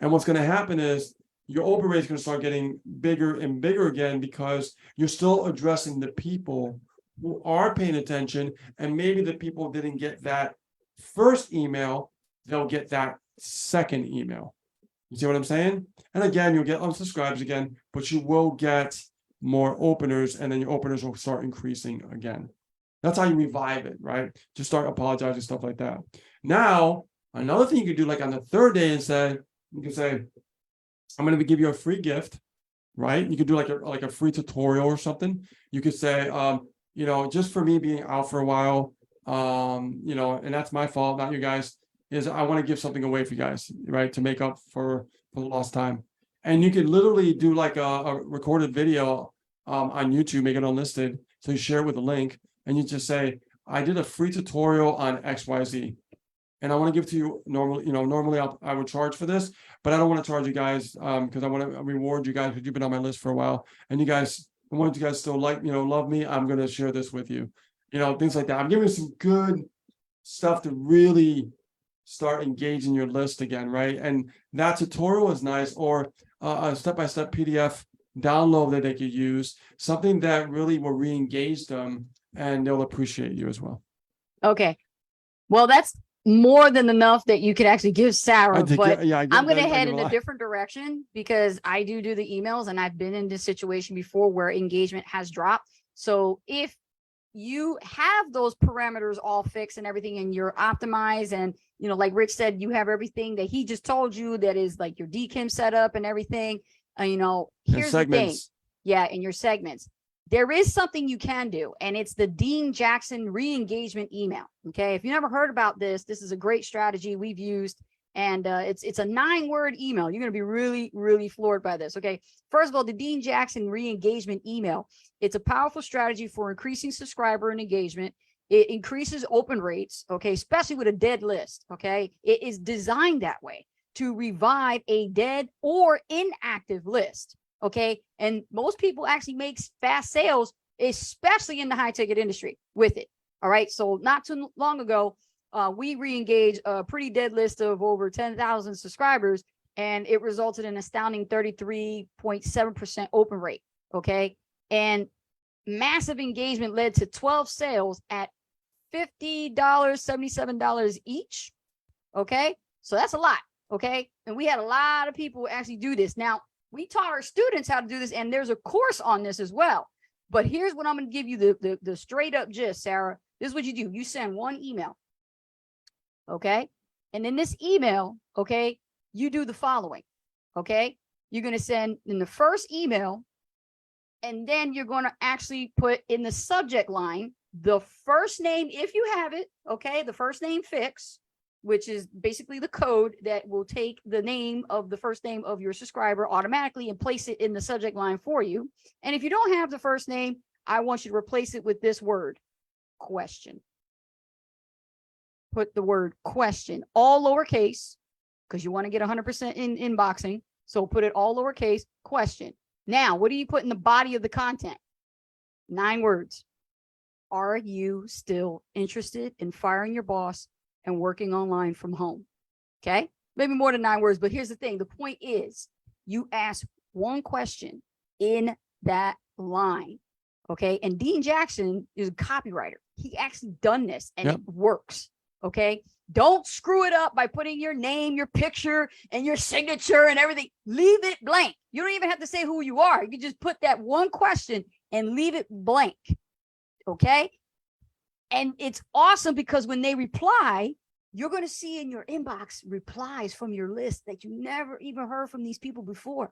And what's going to happen is your open rate is going to start getting bigger and bigger again, because you're still addressing the people who are paying attention, and maybe the people didn't get that first email, they'll get that second email. You see what I'm saying? And again, you'll get unsubscribes again, but you will get more openers, and then your openers will start increasing again. That's how you revive it, right? Just start apologizing, stuff like that. Now, another thing you could do, like on the third day, you can say, I'm going to give you a free gift, right? You could do like a free tutorial or something. You could say, you know, just for me being out for a while, you know, and that's my fault, not you guys, is I want to give something away for you guys, right? To make up for the lost time. And you could literally do like a recorded video on YouTube, make it unlisted. So you share it with a link, and you just say, I did a free tutorial on XYZ. And I want to give to you normally, you know, normally I would charge for this, but I don't want to charge you guys because I want to reward you guys because you've been on my list for a while. And you guys, I want you guys still like, you know, love me. I'm going to share this with you, you know, things like that. I'm giving you some good stuff to really start engaging your list again, right? And that tutorial is nice, or a step-by-step PDF download that they could use, something that really will re-engage them, and they'll appreciate you as well. Okay. Well, that's more than enough that you could actually give Sarah, but I'm going to head in a different direction because I do the emails, and I've been in this situation before where engagement has dropped. So if you have those parameters all fixed and everything, and you're optimized, and, you know, like Rich said, you have everything that he just told you, that is like your DKIM setup and everything, you know, here's the thing. Yeah. In your segments, there is something you can do, and it's the Dean Jackson re-engagement email. Okay. If you never heard about this, this is a great strategy we've used, and it's a 9-word email. You're going to be really, really floored by this. Okay. First of all, the Dean Jackson re-engagement email, it's a powerful strategy for increasing subscriber and engagement. It increases open rates. Okay. Especially with a dead list. Okay. It is designed that way to revive a dead or inactive list. Okay. And most people actually make fast sales, especially in the high ticket industry, with it. All right. So not too long ago, we re-engaged a pretty dead list of over 10,000 subscribers, and it resulted in an astounding 33.7% open rate. Okay. And massive engagement led to 12 sales at $50, $77 each. Okay. So that's a lot. Okay. And we had a lot of people actually do this. Now, we taught our students how to do this, and there's a course on this as well. But here's what I'm going to give you the straight up gist, Sarah. This is what you do. You send one email. Okay. And in this email, okay, you do the following. Okay. You're going to send in the first email, and then you're going to actually put in the subject line the first name, if you have it. Okay. The first name fix, which is basically the code that will take the name of the first name of your subscriber automatically and place it in the subject line for you. And if you don't have the first name, I want you to replace it with this word, question. Put the word question, all lowercase, because you want to get 100% in inboxing. So put it all lowercase, question. Now, what do you put in the body of the content? 9 words. Are you still interested in firing your boss and working online from home? Okay. Maybe more than 9 words, but here's the thing. The point is, you ask one question in that line. Okay. And Dean Jackson is a copywriter. He actually done this, and it works. Okay. Don't screw it up by putting your name, your picture, and your signature and everything. Leave it blank. You don't even have to say who you are. You can just put that one question and leave it blank. Okay. And it's awesome because when they reply, you're going to see in your inbox replies from your list that you never even heard from these people before.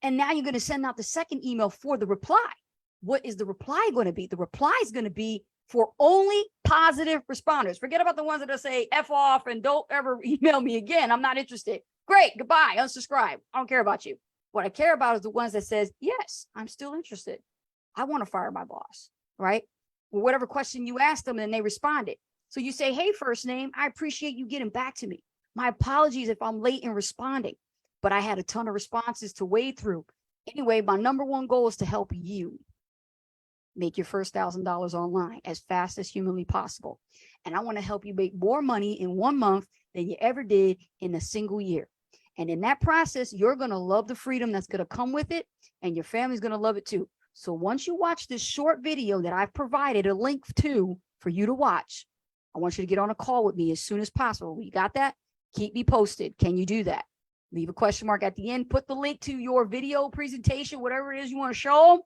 And now you're going to send out the second email for the reply. What is the reply going to be? The reply is going to be for only positive responders. Forget about the ones that say F off and don't ever email me again. I'm not interested. Great. Goodbye. Unsubscribe. I don't care about you. What I care about is the ones that says, yes, I'm still interested. I want to fire my boss, right? Well, whatever question you asked them, and they responded. So you say, hey, first name, I appreciate you getting back to me. My apologies if I'm late in responding, but I had a ton of responses to wade through. Anyway, my number one goal is to help you make your first $1,000 online as fast as humanly possible. And I want to help you make more money in 1 month than you ever did in a single year. And in that process, you're going to love the freedom that's going to come with it, and your family's going to love it too. So once you watch this short video that I've provided a link to for you to watch, I want you to get on a call with me as soon as possible. You got that? Keep me posted. Can you do that? Leave a question mark at the end. Put the link to your video presentation, whatever it is you want to show them.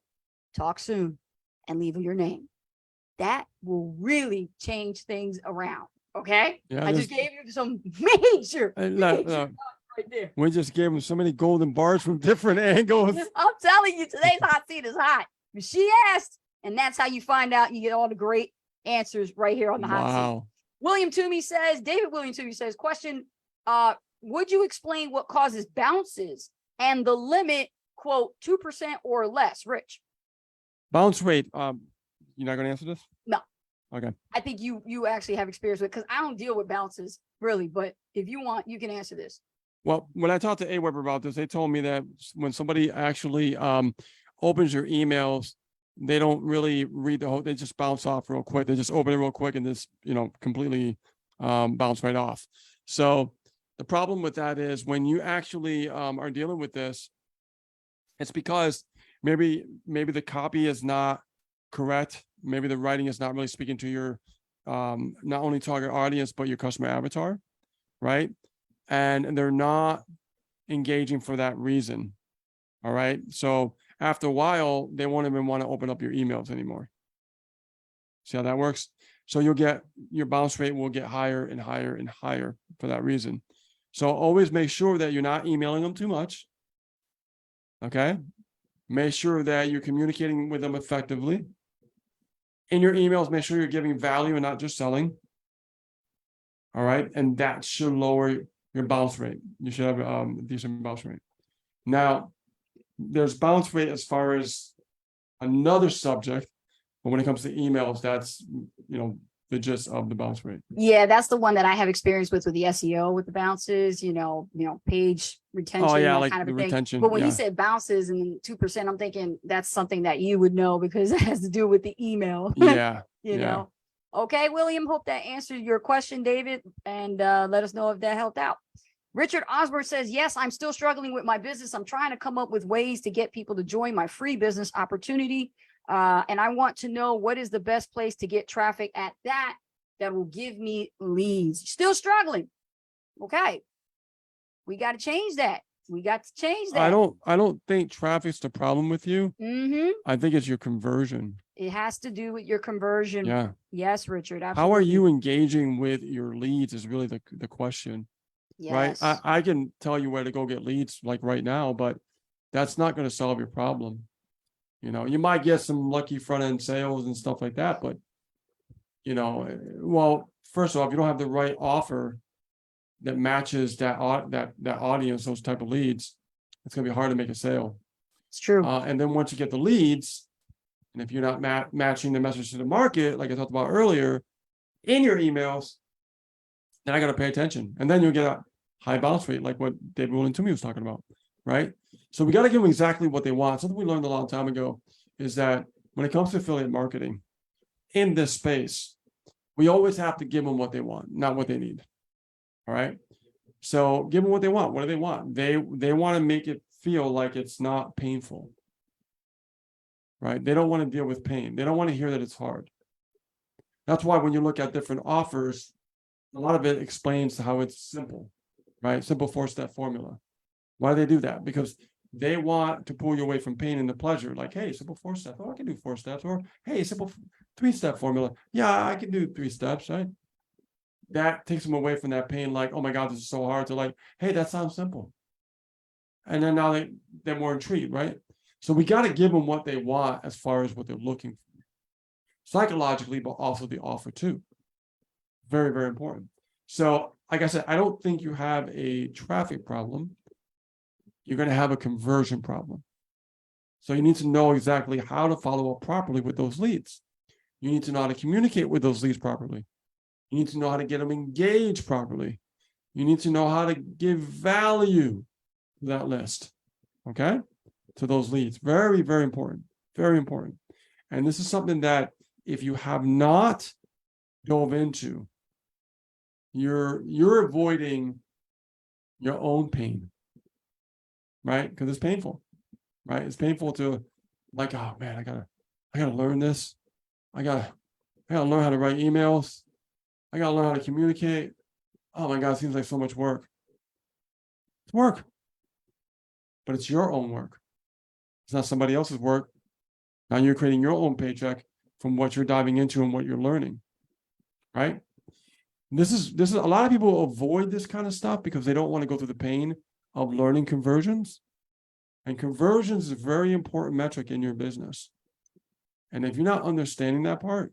Talk soon and leave them your name. That will really change things around. Okay? Yeah, I just gave you some major right there. We just gave them so many golden bars from different angles. I'm telling you, today's hot seat is hot. She asked, and that's how you find out. You get all the great answers right here on the hot seat. Wow. David William Toomey says, question, would you explain what causes bounces and the limit, quote, 2% or less? Rich. Bounce rate. You're not going to answer this? No. Okay. I think you actually have experience with, because I don't deal with bounces really, but if you want, you can answer this. Well, when I talked to AWeber about this, they told me that when somebody actually opens your emails, they don't really read the whole, they just bounce off real quick. They just open it real quick and just, completely bounce right off. So the problem with that is when you actually are dealing with this, it's because maybe the copy is not correct. Maybe the writing is not really speaking to your not only target audience, but your customer avatar, right? And they're not engaging for that reason. All right. So after a while, they won't even want to open up your emails anymore. See how that works? So you'll get, your bounce rate will get higher and higher and higher for that reason. So always make sure that you're not emailing them too much. Okay. Make sure that you're communicating with them effectively. In your emails, make sure you're giving value and not just selling. All right. And that should lower your bounce rate. You should have a decent bounce rate. Now, there's bounce rate as far as another subject, but when it comes to emails, that's, the gist of the bounce rate. Yeah, that's the one that I have experience with the SEO, with the bounces, page retention, Oh yeah, that like kind of the a thing. retention. But when yeah. he said bounces and 2%, I'm thinking that's something that you would know because it has to do with the email. Yeah. you know. Okay, William, hope that answered your question, David, and let us know if that helped out. Richard Osborne says, yes, I'm still struggling with my business. I'm trying to come up with ways to get people to join my free business opportunity. And I want to know what is the best place to get traffic at that will give me leads. Still struggling. Okay. We got to change that. I don't think traffic's the problem with you. Mm-hmm. I think it's your conversion. It has to do with your conversion. Yeah. Yes, Richard. Absolutely. How are you engaging with your leads is really the question. Yes. Right. I can tell you where to go get leads like right now, but that's not going to solve your problem. You might get some lucky front end sales and stuff like that, but well, first off, you don't have the right offer that matches that audience, those type of leads. It's going to be hard to make a sale. It's true. And then once you get the leads, and if you're not matching the message to the market, like I talked about earlier, in your emails, then I got to pay attention. And then you'll get a high bounce rate, like what David William Toomey was talking about, right? So we got to give them exactly what they want. Something we learned a long time ago is that when it comes to affiliate marketing in this space, we always have to give them what they want, not what they need. All right. So give them what they want. What do they want? They want to make it feel like it's not painful. Right? They don't want to deal with pain. They don't want to hear that it's hard. That's why when you look at different offers, a lot of it explains how it's simple, right? Simple 4-step formula. Why do they do that? Because they want to pull you away from pain into pleasure. Like, hey, simple 4 steps. Oh, I can do 4 steps. Or, hey, simple 3-step formula. Yeah, I can do 3 steps, right? That takes them away from that pain. Like, oh my God, this is so hard. To like, hey, that sounds simple. And then now they're more intrigued, right? So we got to give them what they want as far as what they're looking for. Psychologically, but also the offer too. Very, very important. So, like I said, I don't think you have a traffic problem. You're going to have a conversion problem. So you need to know exactly how to follow up properly with those leads. You need to know how to communicate with those leads properly. You need to know how to get them engaged properly. You need to know how to give value to that list, okay? To those leads. Very, very important. Very important. And this is something that if you have not dove into, you're avoiding your own pain, right? Because it's painful, right? It's painful to like, oh man, I gotta learn this. I gotta learn how to write emails. I got to learn how to communicate. Oh my God, it seems like so much work. It's work, but it's your own work. It's not somebody else's work. Now you're creating your own paycheck from what you're diving into and what you're learning, right? This is a lot of people avoid this kind of stuff because they don't want to go through the pain of learning conversions. And conversions is a very important metric in your business. And if you're not understanding that part,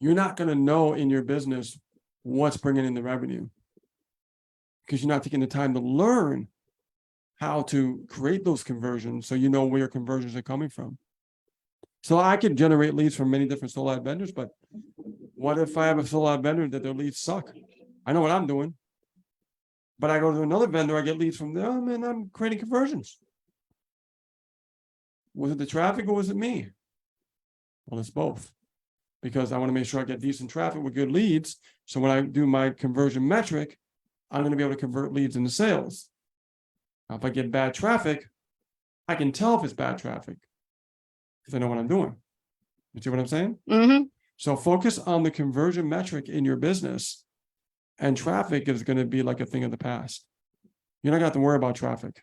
you're not going to know in your business what's bringing in the revenue because you're not taking the time to learn how to create those conversions so you know where your conversions are coming from. So I could generate leads from many different solar vendors, but what if I have a solar vendor that their leads suck? I know what I'm doing, but I go to another vendor, I get leads from them, and I'm creating conversions. Was it the traffic or was it me? Well, it's both, because I want to make sure I get decent traffic with good leads. So when I do my conversion metric, I'm going to be able to convert leads into sales. Now, if I get bad traffic, I can tell if it's bad traffic because I know what I'm doing. You see what I'm saying? Mm-hmm. So focus on the conversion metric in your business, and traffic is going to be like a thing of the past. You're not going to have to worry about traffic.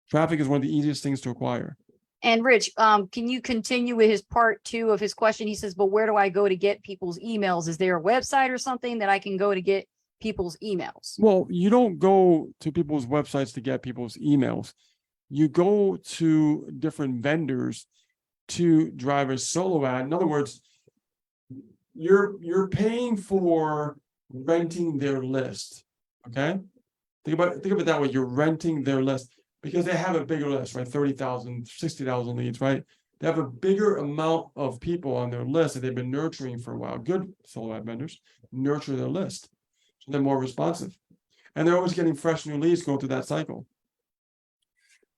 Traffic is one of the easiest things to acquire. And Rich, can you continue with his part 2 of his question? He says, but where do I go to get people's emails? Is there a website or something that I can go to get people's emails? Well, you don't go to people's websites to get people's emails. You go to different vendors to drive a solo ad. In other words, you're paying for renting their list. Okay? Think of it that way. You're renting their list because they have a bigger list, right? 30,000, 60,000 leads, right? They have a bigger amount of people on their list that they've been nurturing for a while. Good solo ad vendors nurture their list. So they're more responsive. And they're always getting fresh new leads going through that cycle.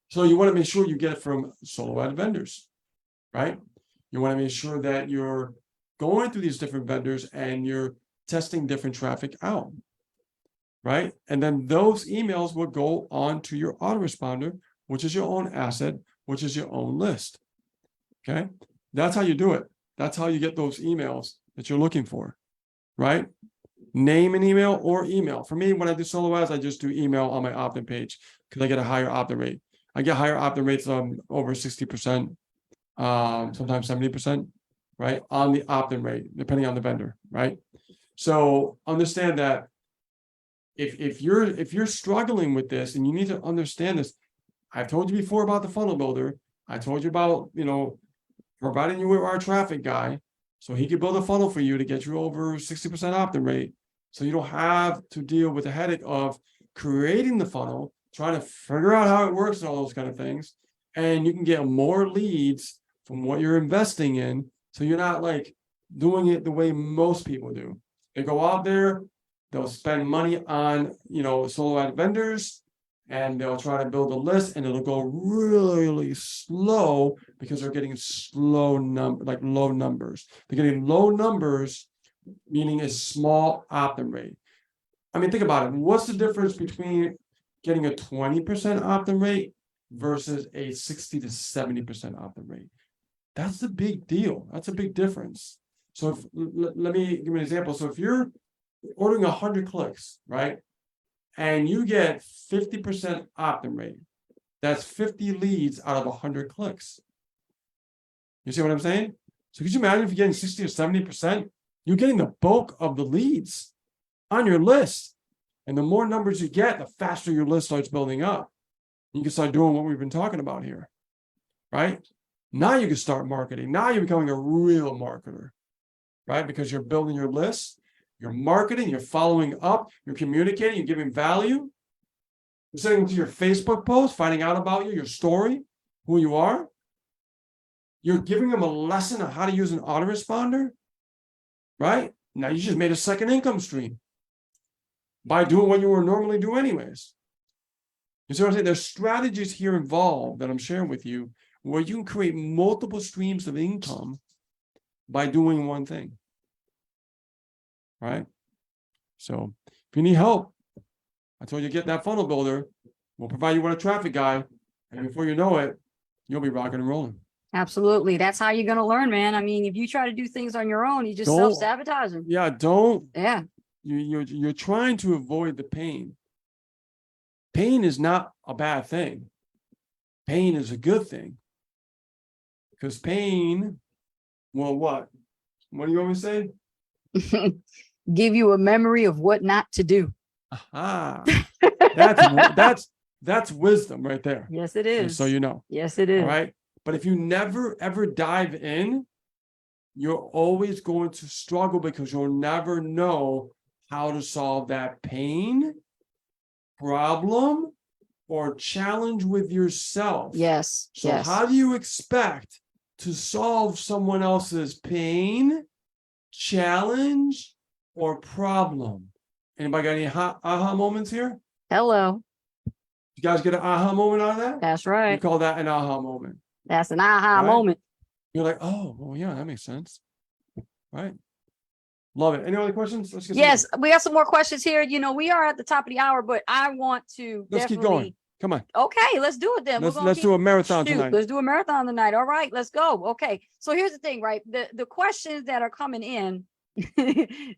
So you want to make sure you get it from solo ad vendors, right? You want to make sure that you're going through these different vendors and you're testing different traffic out, right? And then those emails will go on to your autoresponder, which is your own asset, which is your own list. Okay? That's how you do it. That's how you get those emails that you're looking for, right? Name an email or email. For me, when I do solo ads, I just do email on my opt-in page because I get a higher opt-in rate. I get higher opt-in rates over 60%, sometimes 70%, right? On the opt-in rate, depending on the vendor, right? So understand that if you're struggling with this and you need to understand this, I've told you before about the funnel builder. I told you about, providing you with our traffic guy so he can build a funnel for you to get you over 60% opt-in rate. So you don't have to deal with the headache of creating the funnel, trying to figure out how it works and all those kind of things. And you can get more leads from what you're investing in. So you're not like doing it the way most people do. They go out there, they'll spend money on, solo ad vendors, and they'll try to build a list, and it'll go really slow because they're getting low numbers. They're getting low numbers, meaning a small opt-in rate. I mean, think about it. What's the difference between getting a 20% opt-in rate versus a 60 to 70% opt-in rate? That's the big deal. That's a big difference. So let me give you an example. So if you're ordering 100 clicks, right? And you get 50% opt-in rate. That's 50 leads out of 100 clicks. You see what I'm saying? So could you imagine if you're getting 60 or 70%? You're getting the bulk of the leads on your list. And the more numbers you get, the faster your list starts building up. You can start doing what we've been talking about here, right? Now you can start marketing. Now you're becoming a real marketer, right? Because you're building your list. You're marketing, you're following up, you're communicating, you're giving value. You're sending to your Facebook post, finding out about you, your story, who you are. You're giving them a lesson on how to use an autoresponder, right? Now you just made a second income stream by doing what you would normally do anyways. You see what I'm saying? There's strategies here involved that I'm sharing with you where you can create multiple streams of income by doing one thing. Right? So if you need help, I told you get that funnel builder. We'll provide you with a traffic guy. And before you know it, you'll be rocking and rolling. Absolutely. That's how you're going to learn, man. I mean, if you try to do things on your own, you just Don't- self-sabotage them. Yeah, don't. Yeah. You're trying to avoid the pain. Pain is not a bad thing. Pain is a good thing. Because pain, well, what? What do you always say? Give you a memory of what not to do. Ah, that's wisdom right there. Yes, it Just is. so you know. Yes, it is. All right. But if you never ever dive in, you're always going to struggle because you'll never know how to solve that pain, problem, or challenge with yourself. Yes. So yes. how do you expect to solve someone else's pain, challenge, or problem? Anybody got any aha moments here? Hello. You guys get an aha moment out of that? That's We right. call that an aha moment. That's an aha Right? moment. You're like, oh, well, yeah, that makes sense. Right. Love it. Any other questions? Let's get Yes, we have some more questions here. You know, we are at the top of the hour, but I want to Let's keep definitely. going. Come on. Okay, let's do it then. Let's do a marathon tonight. Let's do a marathon tonight. All right, let's go. Okay, so here's the thing, right? The questions that are coming in,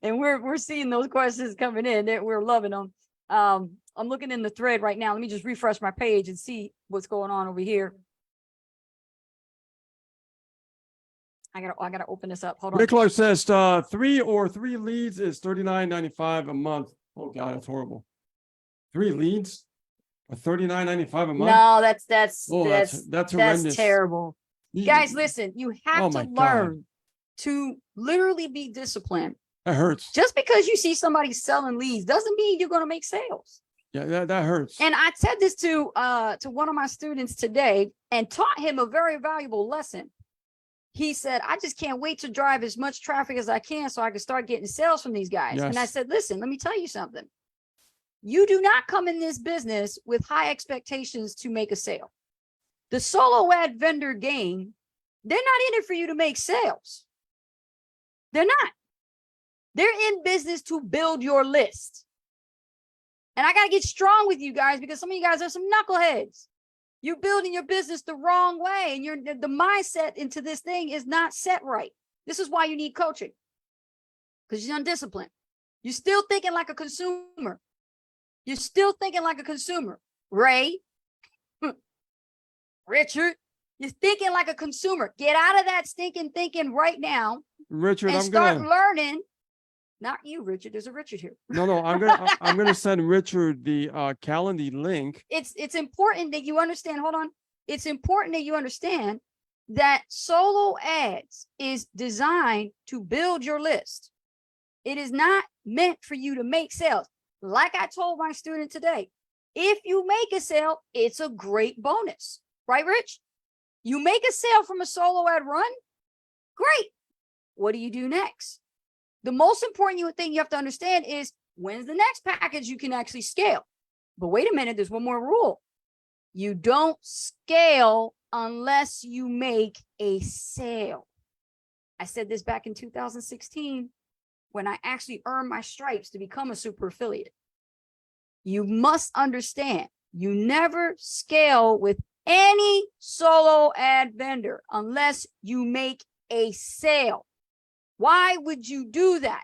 and we're seeing those questions coming in. That we're loving them. I'm looking in the thread right now. Let me just refresh my page and see what's going on over here. I gotta open this up. Hold on. Rick Clark says 3 leads is $39.95 a month. Oh God, that's horrible. 3 leads for $39.95 a month. No, that's that's horrendous. that's terrible. Guys, listen, you have to learn to literally be disciplined. That hurts. Just because you see somebody selling leads doesn't mean you're going to make sales. Yeah, that hurts. And I said this to one of my students today and taught him a very valuable lesson. He said, I just can't wait to drive as much traffic as I can so I can start getting sales from these guys. Yes. And I said, listen, let me tell you something. You do not come in this business with high expectations to make a sale. The solo ad vendor game, they're not in it for you to make sales. They're not. They're in business to build your list. And I got to get strong with you guys because some of you guys are some knuckleheads. You're building your business the wrong way, and the mindset into this thing is not set right. This is why you need coaching, because you're undisciplined. You're still thinking like a consumer. You're still thinking like a consumer. Ray, Richard, you're thinking like a consumer. Get out of that stinking thinking right now, Richard, and start learning. Not you, Richard. There's a Richard here. No, I'm gonna send Richard the Calendly link. It's important that you understand. Hold on. It's important that you understand that solo ads is designed to build your list. It is not meant for you to make sales. Like I told my student today, if you make a sale, it's a great bonus, right, Rich? You make a sale from a solo ad run, great. What do you do next? The most important thing you have to understand is when's the next package you can actually scale. But wait a minute, there's one more rule. You don't scale unless you make a sale. I said this back in 2016 when I actually earned my stripes to become a super affiliate. You must understand, you never scale with any solo ad vendor unless you make a sale. Why would you do that?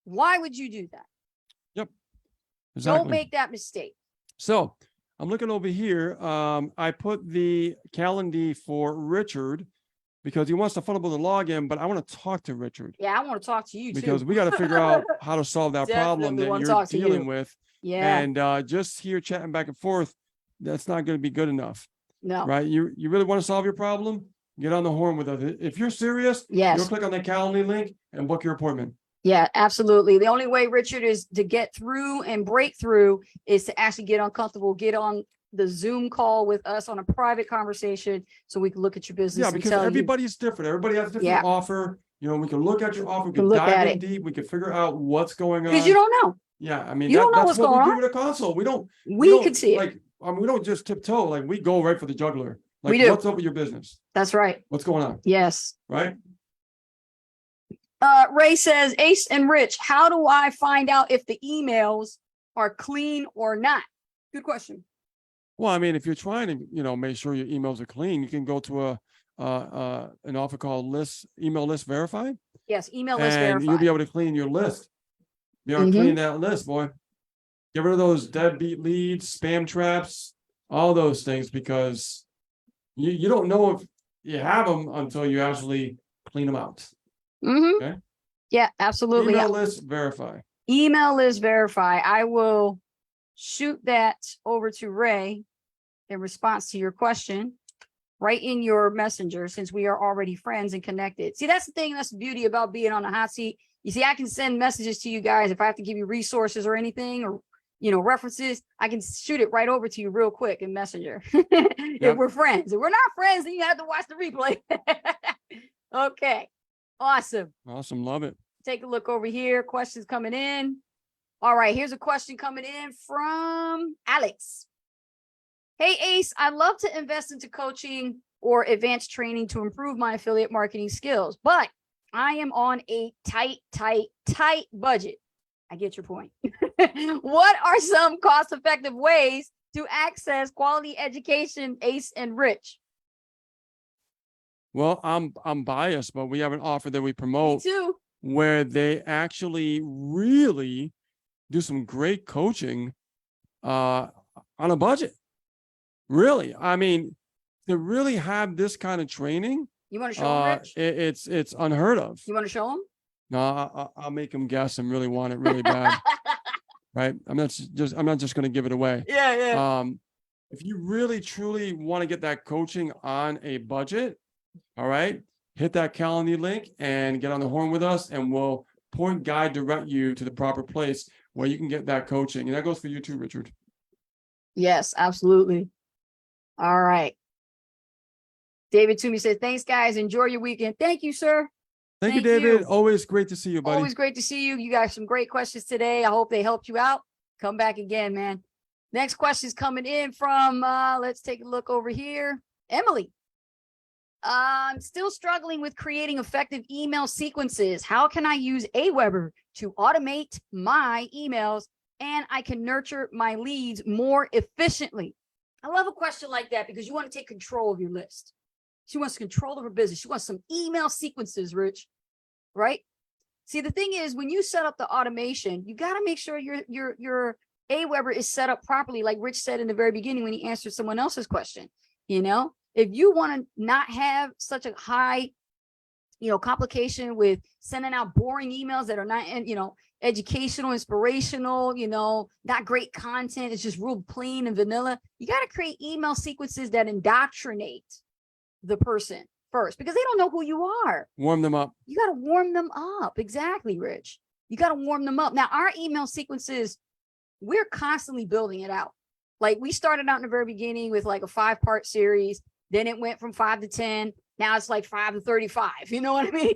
Why would you do that? Yep. Exactly. Don't make that mistake. So I'm looking over here. I put the Calendly for Richard because he wants to funnel the login, but I want to talk to Richard. Yeah, I want to talk to you because too. we got to figure out how to solve that problem that you're dealing with. Yeah. And just here chatting back and forth, that's not going to be good enough. No. Right? You really want to solve your problem? Get on the horn with us. If you're serious, yes, you'll click on the Calendly link and book your appointment. Yeah, absolutely. The only way, Richard, is to get through and break through is to actually get uncomfortable, get on the Zoom call with us on a private conversation so we can look at your business. Yeah, because everybody's different. Everybody has a different offer. You know, we can look at your offer, we can dive in deep, we can figure out what's going on. Because you don't know. Yeah, I mean, you don't know what's going on. We do with a console. We can see it. Like, we don't just tiptoe. Like, we go right for the jugular. Like, we do. What's up with your business? That's right. What's going on? Yes. Right. Ray says, Ace and Rich, how do I find out if the emails are clean or not? Good question. Well, I mean, if you're trying to, make sure your emails are clean, you can go to an offer called email list verify, Yes, email list and you'll be verify. able to clean your list. Be able to Mhm. clean that list, boy. Get rid of those deadbeat leads, spam traps, all those things, because you don't know if you have them until you actually clean them out. Mhm. Okay. Yeah, absolutely. Email list verify. Email list verify. I will shoot that over to Ray in response to your question right in your messenger, since we are already friends and connected. See, that's the thing. That's the beauty about being on the hot seat. You see, I can send messages to you guys. If I have to give you resources or anything, or, references, I can shoot it right over to you real quick in messenger. If we're friends. If we're not friends, then you have to watch the replay. Okay. Awesome. Awesome. Love it. Take a look over here. Questions coming in. All right. Here's a question coming in from Alex. Hey, Ace, I'd love to invest into coaching or advanced training to improve my affiliate marketing skills, but I am on a tight budget. I get your point. What are some cost-effective ways to access quality education, Ace and Rich? Well, I'm biased, but we have an offer that we Me promote too. where they actually really do some great coaching on a budget. Really, I mean, to really have this kind of training, You want to show them, Rich? it's unheard of. You want to show them? No, I'll make them guess and really want it really bad, right? I'm not just going to give it away. Yeah. If you really truly want to get that coaching on a budget, all right, hit that Calendly link and get on the horn with us, and we'll guide, direct you to the proper place where you can get that coaching. And that goes for you too, Richard. Yes, absolutely. All right. David Toomey says, thanks, guys. Enjoy your weekend. Thank you, sir. Thank you, David. Always great to see you, buddy. Always great to see you. You got some great questions today. I hope they helped you out. Come back again, man. Next question is coming in from, let's take a look over here. Emily. I'm still struggling with creating effective email sequences. How can I use Aweber to automate my emails and I can nurture my leads more efficiently? I love a question like that because you want to take control of your list. She wants control of her business. She wants some email sequences, Rich, right? See, the thing is, when you set up the automation, you got to make sure your Aweber is set up properly, like Rich said in the very beginning when he answered someone else's question. If you want to not have such a high, complication with sending out boring emails that are not, educational, inspirational, not great content, it's just real plain and vanilla, you got to create email sequences that indoctrinate the person first, because they don't know who you are. Warm them up. You got to warm them up. Exactly, Rich. You got to warm them up. Now, our email sequences, we're constantly building it out. Like, we started out in the very beginning with like a 5-part series. Then it went from 5 to 10. Now it's like 5 to 35. You know what I mean?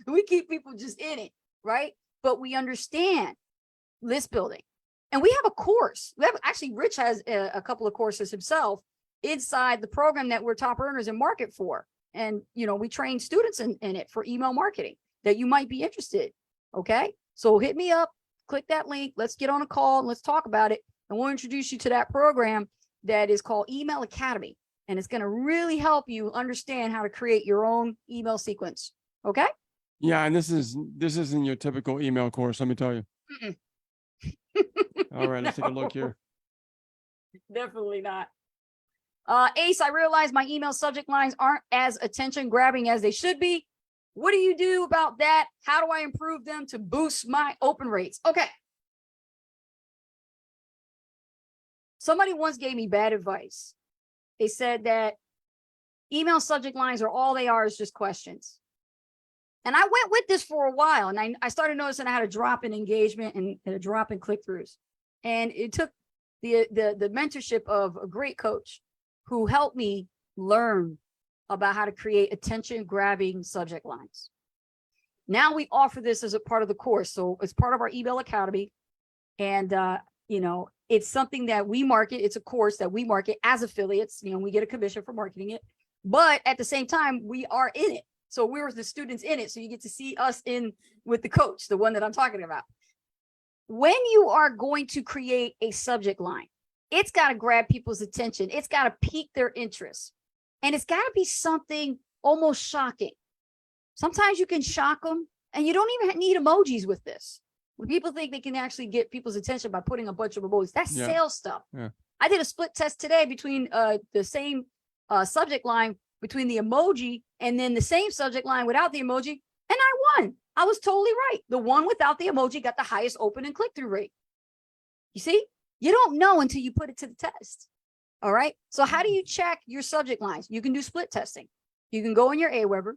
We keep people just in it, right? But we understand list building. And we have a course. Rich has a couple of courses himself inside the program that we're top earners in market for. And, we train students in it for email marketing that you might be interested. Okay. So hit me up, click that link. Let's get on a call and let's talk about it. And we'll introduce you to that program that is called Email Academy. And it's going to really help you understand how to create your own email sequence. Okay. Yeah. And this isn't your typical email course. Let me tell you. All right. Let's take a look here. Definitely not. Ace, I realize my email subject lines aren't as attention grabbing as they should be. What do you do about that? How do I improve them to boost my open rates? Okay. Somebody once gave me bad advice. They said that email subject lines are all they are is just questions. And I went with this for a while, and I started noticing I had a drop in engagement and a drop in click-throughs. And it took the mentorship of a great coach who helped me learn about how to create attention-grabbing subject lines. Now we offer this as a part of the course. So it's part of our Email Academy. And, it's something that we market. It's a course that we market as affiliates. We get a commission for marketing it. But at the same time, we are in it. So we're the students in it. So you get to see us in with the coach, the one that I'm talking about. When you are going to create a subject line, It's got to grab people's attention. It's got to pique their interest. And it's got to be something almost shocking. Sometimes you can shock them, and you don't even need emojis with this. When people think they can actually get people's attention by putting a bunch of emojis, that's sales stuff. Yeah. I did a split test today between the same subject line between the emoji and then the same subject line without the emoji, and I won. I was totally right. The one without the emoji got the highest open and click-through rate. You see, you don't know until you put it to the test. All right. So how do you check your subject lines? You can do split testing. You can go in your Aweber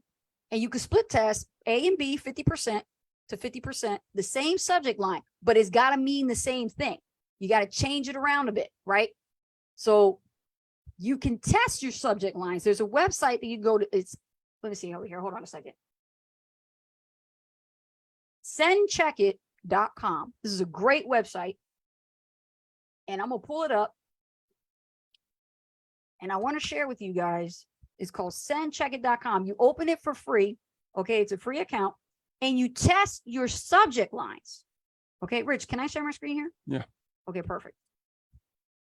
and you can split test A and B 50% to 50%, the same subject line, but it's got to mean the same thing. You got to change it around a bit, right? So you can test your subject lines. There's a website that you go to. Let me see over here. Hold on a second. Sendcheckit.com. This is a great website. And I'm going to pull it up. And I want to share with you guys. It's called sendcheckit.com. You open it for free. Okay. It's a free account. And you test your subject lines. Okay, Rich, can I share my screen here? Yeah. Okay, perfect.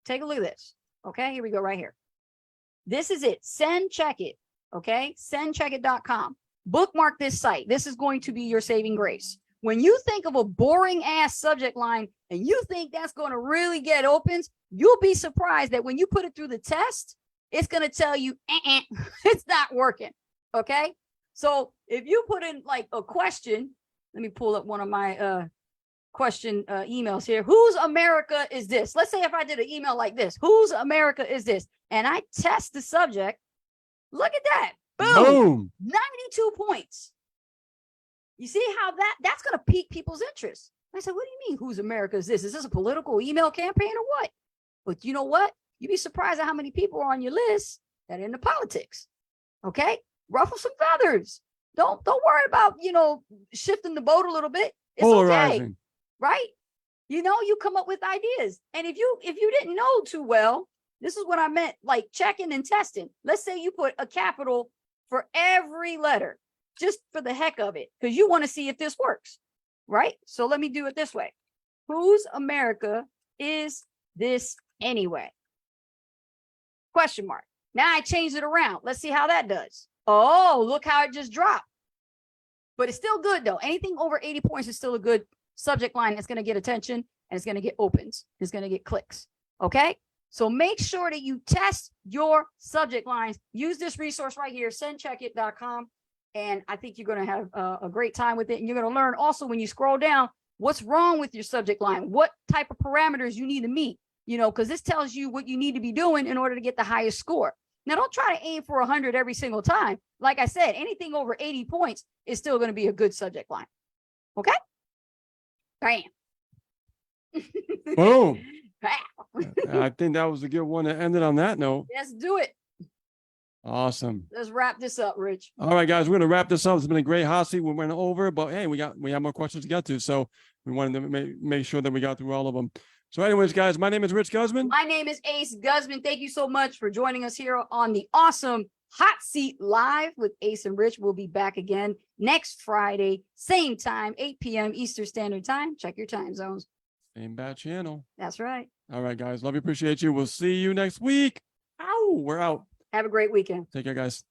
Take a look at this. Okay, here we go right here. This is it. Sendcheckit. Okay, sendcheckit.com. Bookmark this site. This is going to be your saving grace. When you think of a boring ass subject line and you think that's going to really get opens, you'll be surprised that when you put it through the test, it's going to tell you it's not working. Okay. So if you put in like a question, let me pull up one of my question emails here. Whose America is this? Let's say if I did an email like this, whose America is this? And I test the subject. Look at that. Boom. 92 points. You see how that's going to pique people's interest. I said, what do you mean, whose America is this? Is this a political email campaign or what? But you know what? You'd be surprised at how many people are on your list that are into politics. Okay? Ruffle some feathers. Don't worry about, shifting the boat a little bit. It's Polarizing. okay, right? You come up with ideas. And if you didn't know too well, this is what I meant, like checking and testing. Let's say you put a capital for every letter, just for the heck of it, because you want to see if this works, right? So let me do it this way. Whose America is this anyway? Question mark. Now I changed it around. Let's see how that does. Oh, look how it just dropped. But it's still good though. Anything over 80 points is still a good subject line that's going to get attention and it's going to get opens. It's going to get clicks. Okay. So make sure that you test your subject lines. Use this resource right here, sendcheckit.com. And I think you're going to have a great time with it. And you're going to learn also when you scroll down, what's wrong with your subject line, what type of parameters you need to meet, because this tells you what you need to be doing in order to get the highest score. Now, don't try to aim for 100 every single time. Like I said, anything over 80 points is still going to be a good subject line. Okay? Bam. Boom. I think that was a good one to end it on that note. Let's do it. Awesome. Let's wrap this up, Rich. All right, guys, we're going to wrap this up. It's been a great hot seat. We went over, but hey, we have more questions to get to. So we wanted to make sure that we got through all of them. So anyways, guys, my name is Rich Guzman. My name is Ace Guzman. Thank you so much for joining us here on the awesome Hot Seat Live with Ace and Rich. We'll be back again next Friday, same time, 8 p.m. Eastern Standard Time. Check your time zones. Same bad channel. That's right. All right, guys. Love you. Appreciate you. We'll see you next week. Ow, we're out. Have a great weekend. Take care, guys.